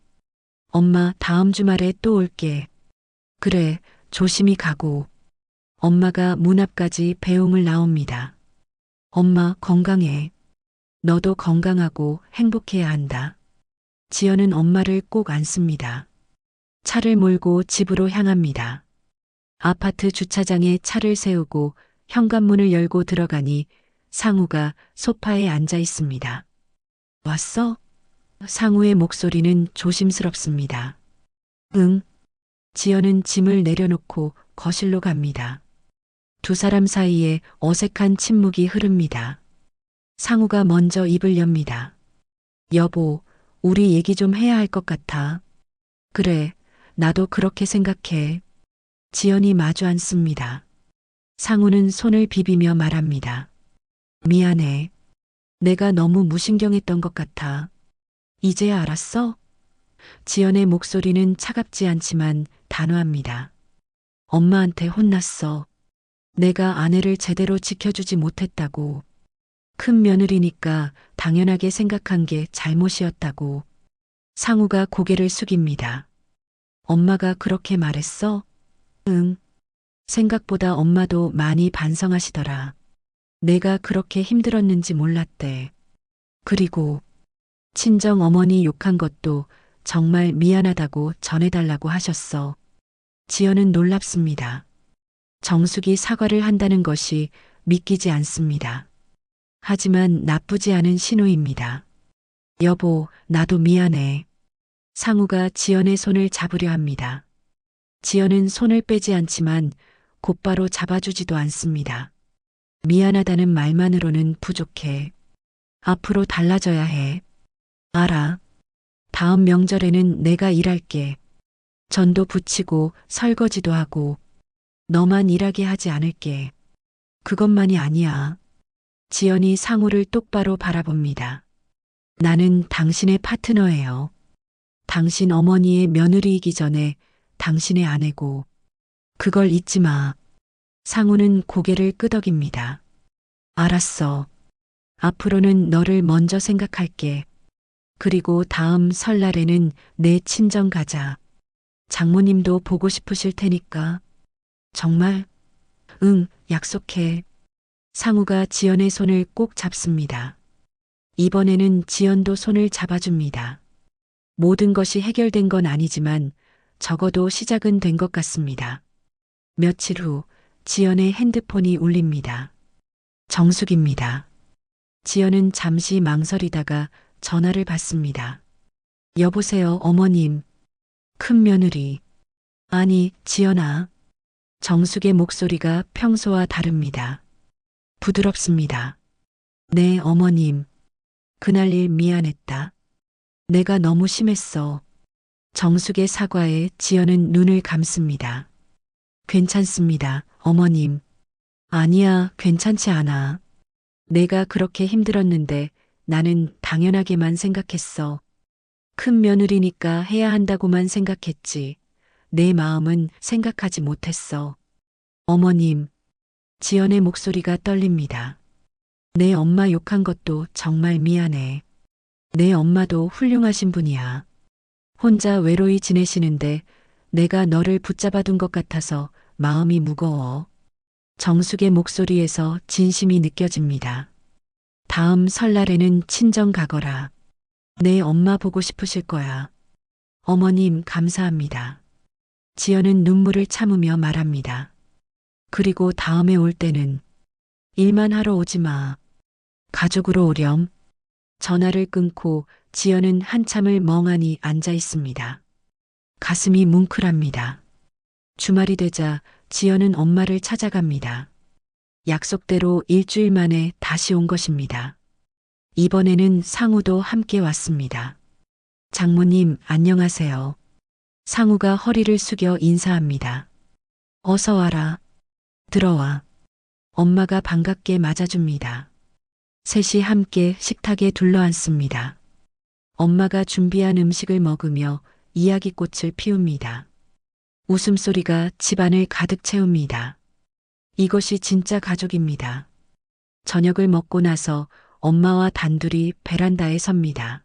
엄마, 다음 주말에 또 올게. 그래, 조심히 가고. 엄마가 문 앞까지 배웅을 나옵니다. 엄마, 건강해. 너도 건강하고 행복해야 한다. 지연은 엄마를 꼭 안습니다. 차를 몰고 집으로 향합니다. 아파트 주차장에 차를 세우고 현관문을 열고 들어가니 상우가 소파에 앉아 있습니다. 왔어? 상우의 목소리는 조심스럽습니다. 응. 지연은 짐을 내려놓고 거실로 갑니다. 두 사람 사이에 어색한 침묵이 흐릅니다. 상우가 먼저 입을 엽니다. 여보, 우리 얘기 좀 해야 할 것 같아. 그래, 나도 그렇게 생각해. 지연이 마주 앉습니다. 상우는 손을 비비며 말합니다. 미안해. 내가 너무 무신경했던 것 같아. 이제야 알았어? 지연의 목소리는 차갑지 않지만 단호합니다. 엄마한테 혼났어. 내가 아내를 제대로 지켜주지 못했다고. 큰 며느리니까 당연하게 생각한 게 잘못이었다고. 상우가 고개를 숙입니다. 엄마가 그렇게 말했어? 응. 생각보다 엄마도 많이 반성하시더라. 내가 그렇게 힘들었는지 몰랐대. 그리고 친정 어머니 욕한 것도 정말 미안하다고 전해달라고 하셨어. 지연은 놀랍습니다. 정숙이 사과를 한다는 것이 믿기지 않습니다. 하지만 나쁘지 않은 신호입니다. 여보, 나도 미안해. 상우가 지연의 손을 잡으려 합니다. 지연은 손을 빼지 않지만 곧바로 잡아주지도 않습니다. 미안하다는 말만으로는 부족해. 앞으로 달라져야 해. 알아. 다음 명절에는 내가 일할게. 전도 부치고 설거지도 하고 너만 일하게 하지 않을게. 그것만이 아니야. 지연이 상우를 똑바로 바라봅니다. 나는 당신의 파트너예요. 당신 어머니의 며느리이기 전에 당신의 아내고. 그걸 잊지 마. 상우는 고개를 끄덕입니다. 알았어. 앞으로는 너를 먼저 생각할게. 그리고 다음 설날에는 내 친정 가자. 장모님도 보고 싶으실 테니까. 정말? 응, 약속해. 상우가 지연의 손을 꼭 잡습니다. 이번에는 지연도 손을 잡아줍니다. 모든 것이 해결된 건 아니지만 적어도 시작은 된 것 같습니다. 며칠 후 지연의 핸드폰이 울립니다. 정숙입니다. 지연은 잠시 망설이다가 전화를 받습니다. 여보세요, 어머님. 큰 며느리. 아니, 지연아. 정숙의 목소리가 평소와 다릅니다. 부드럽습니다. 네, 어머님. 그날 일 미안했다. 내가 너무 심했어. 정숙의 사과에 지연은 눈을 감습니다. 괜찮습니다, 어머님. 아니야, 괜찮지 않아. 내가 그렇게 힘들었는데 나는 당연하게만 생각했어. 큰 며느리니까 해야 한다고만 생각했지. 내 마음은 생각하지 못했어. 어머님, 지연의 목소리가 떨립니다. 내 엄마 욕한 것도 정말 미안해. 내 엄마도 훌륭하신 분이야. 혼자 외로이 지내시는데 내가 너를 붙잡아둔 것 같아서 마음이 무거워. 정숙의 목소리에서 진심이 느껴집니다. 다음 설날에는 친정 가거라. 내 엄마 보고 싶으실 거야. 어머님, 감사합니다. 지연은 눈물을 참으며 말합니다. 그리고 다음에 올 때는 일만 하러 오지 마. 가족으로 오렴. 전화를 끊고 지연은 한참을 멍하니 앉아 있습니다. 가슴이 뭉클합니다. 주말이 되자 지연은 엄마를 찾아갑니다. 약속대로 일주일 만에 다시 온 것입니다. 이번에는 상우도 함께 왔습니다. 장모님, 안녕하세요. 상우가 허리를 숙여 인사합니다. 어서 와라. 들어와. 엄마가 반갑게 맞아줍니다. 셋이 함께 식탁에 둘러앉습니다. 엄마가 준비한 음식을 먹으며 이야기꽃을 피웁니다. 웃음소리가 집안을 가득 채웁니다. 이것이 진짜 가족입니다. 저녁을 먹고 나서 엄마와 단둘이 베란다에 섭니다.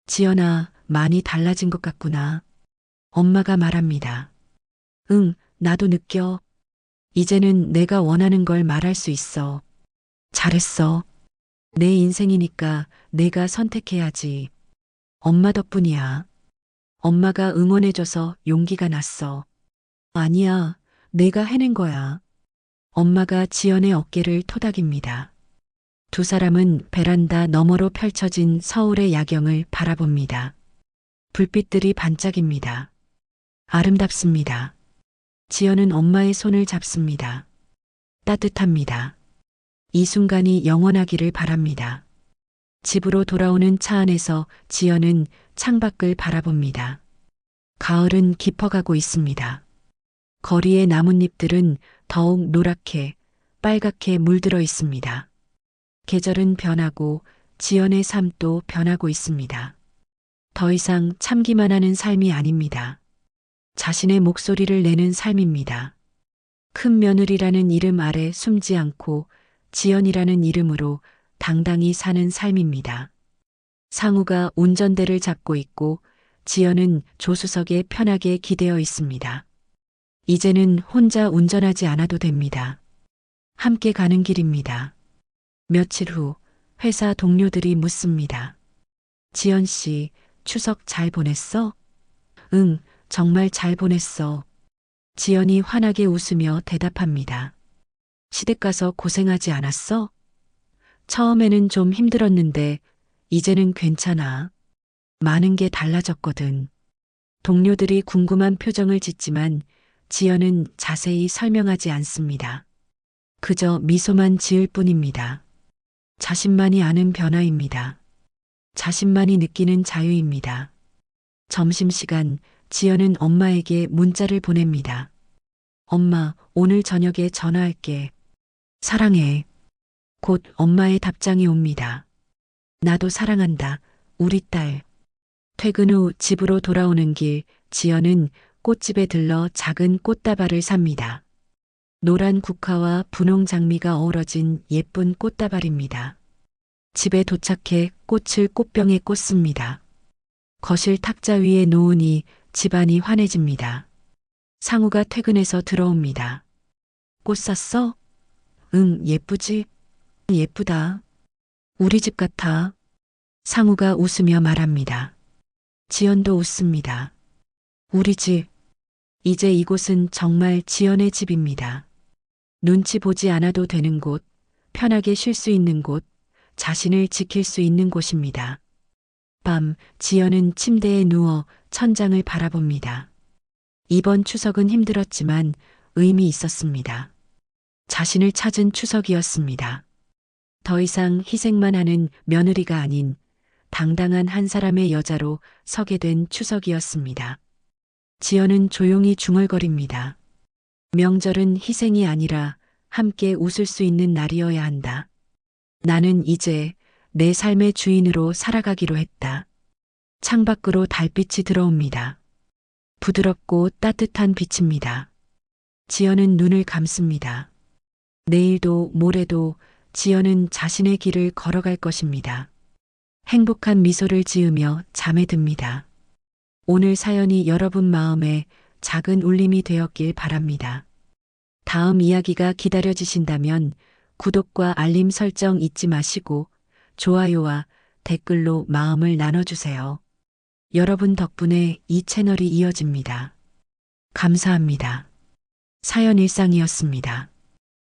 지연아, 많이 달라진 것 같구나. 엄마가 말합니다. 응, 나도 느껴. 이제는 내가 원하는 걸 말할 수 있어. 잘했어. 내 인생이니까 내가 선택해야지. 엄마 덕분이야. 엄마가 응원해줘서 용기가 났어. 아니야, 내가 해낸 거야. 엄마가 지연의 어깨를 토닥입니다. 두 사람은 베란다 너머로 펼쳐진 서울의 야경을 바라봅니다. 불빛들이 반짝입니다. 아름답습니다. 지연은 엄마의 손을 잡습니다. 따뜻합니다. 이 순간이 영원하기를 바랍니다. 집으로 돌아오는 차 안에서 지연은 창밖을 바라봅니다. 가을은 깊어가고 있습니다. 거리의 나뭇잎들은 더욱 노랗게, 빨갛게 물들어 있습니다. 계절은 변하고 지연의 삶도 변하고 있습니다. 더 이상 참기만 하는 삶이 아닙니다. 자신의 목소리를 내는 삶입니다. 큰 며느리라는 이름 아래 숨지 않고 지연이라는 이름으로 당당히 사는 삶입니다. 상우가 운전대를 잡고 있고 지연은 조수석에 편하게 기대어 있습니다. 이제는 혼자 운전하지 않아도 됩니다. 함께 가는 길입니다. 며칠 후 회사 동료들이 묻습니다. 지연 씨, 추석 잘 보냈어? 응, 정말 잘 보냈어. 지연이 환하게 웃으며 대답합니다. 시댁 가서 고생하지 않았어? 처음에는 좀 힘들었는데 이제는 괜찮아. 많은 게 달라졌거든. 동료들이 궁금한 표정을 짓지만 지연은 자세히 설명하지 않습니다. 그저 미소만 지을 뿐입니다. 자신만이 아는 변화입니다. 자신만이 느끼는 자유입니다. 점심시간 지연은 엄마에게 문자를 보냅니다. 엄마, 오늘 저녁에 전화할게. 사랑해. 곧 엄마의 답장이 옵니다. 나도 사랑한다. 우리 딸. 퇴근 후 집으로 돌아오는 길, 지연은 꽃집에 들러 작은 꽃다발을 삽니다. 노란 국화와 분홍 장미가 어우러진 예쁜 꽃다발입니다. 집에 도착해 꽃을 꽃병에 꽂습니다. 거실 탁자 위에 놓으니 집안이 환해집니다. 상우가 퇴근해서 들어옵니다. 꽃 샀어? 응, 예쁘지? 예쁘다. 우리 집 같아. 상우가 웃으며 말합니다. 지연도 웃습니다. 우리 집. 이제 이곳은 정말 지연의 집입니다. 눈치 보지 않아도 되는 곳, 편하게 쉴 수 있는 곳, 자신을 지킬 수 있는 곳입니다. 밤, 지연은 침대에 누워 천장을 바라봅니다. 이번 추석은 힘들었지만 의미 있었습니다. 자신을 찾은 추석이었습니다. 더 이상 희생만 하는 며느리가 아닌 당당한 한 사람의 여자로 서게 된 추석이었습니다. 지연은 조용히 중얼거립니다. 명절은 희생이 아니라 함께 웃을 수 있는 날이어야 한다. 나는 이제 내 삶의 주인으로 살아가기로 했다. 창밖으로 달빛이 들어옵니다. 부드럽고 따뜻한 빛입니다. 지연은 눈을 감습니다. 내일도 모레도 지연은 자신의 길을 걸어갈 것입니다. 행복한 미소를 지으며 잠에 듭니다. 오늘 사연이 여러분 마음에 작은 울림이 되었길 바랍니다. 다음 이야기가 기다려지신다면 구독과 알림 설정 잊지 마시고 좋아요와 댓글로 마음을 나눠주세요. 여러분 덕분에 이 채널이 이어집니다. 감사합니다. 사연 일상이었습니다.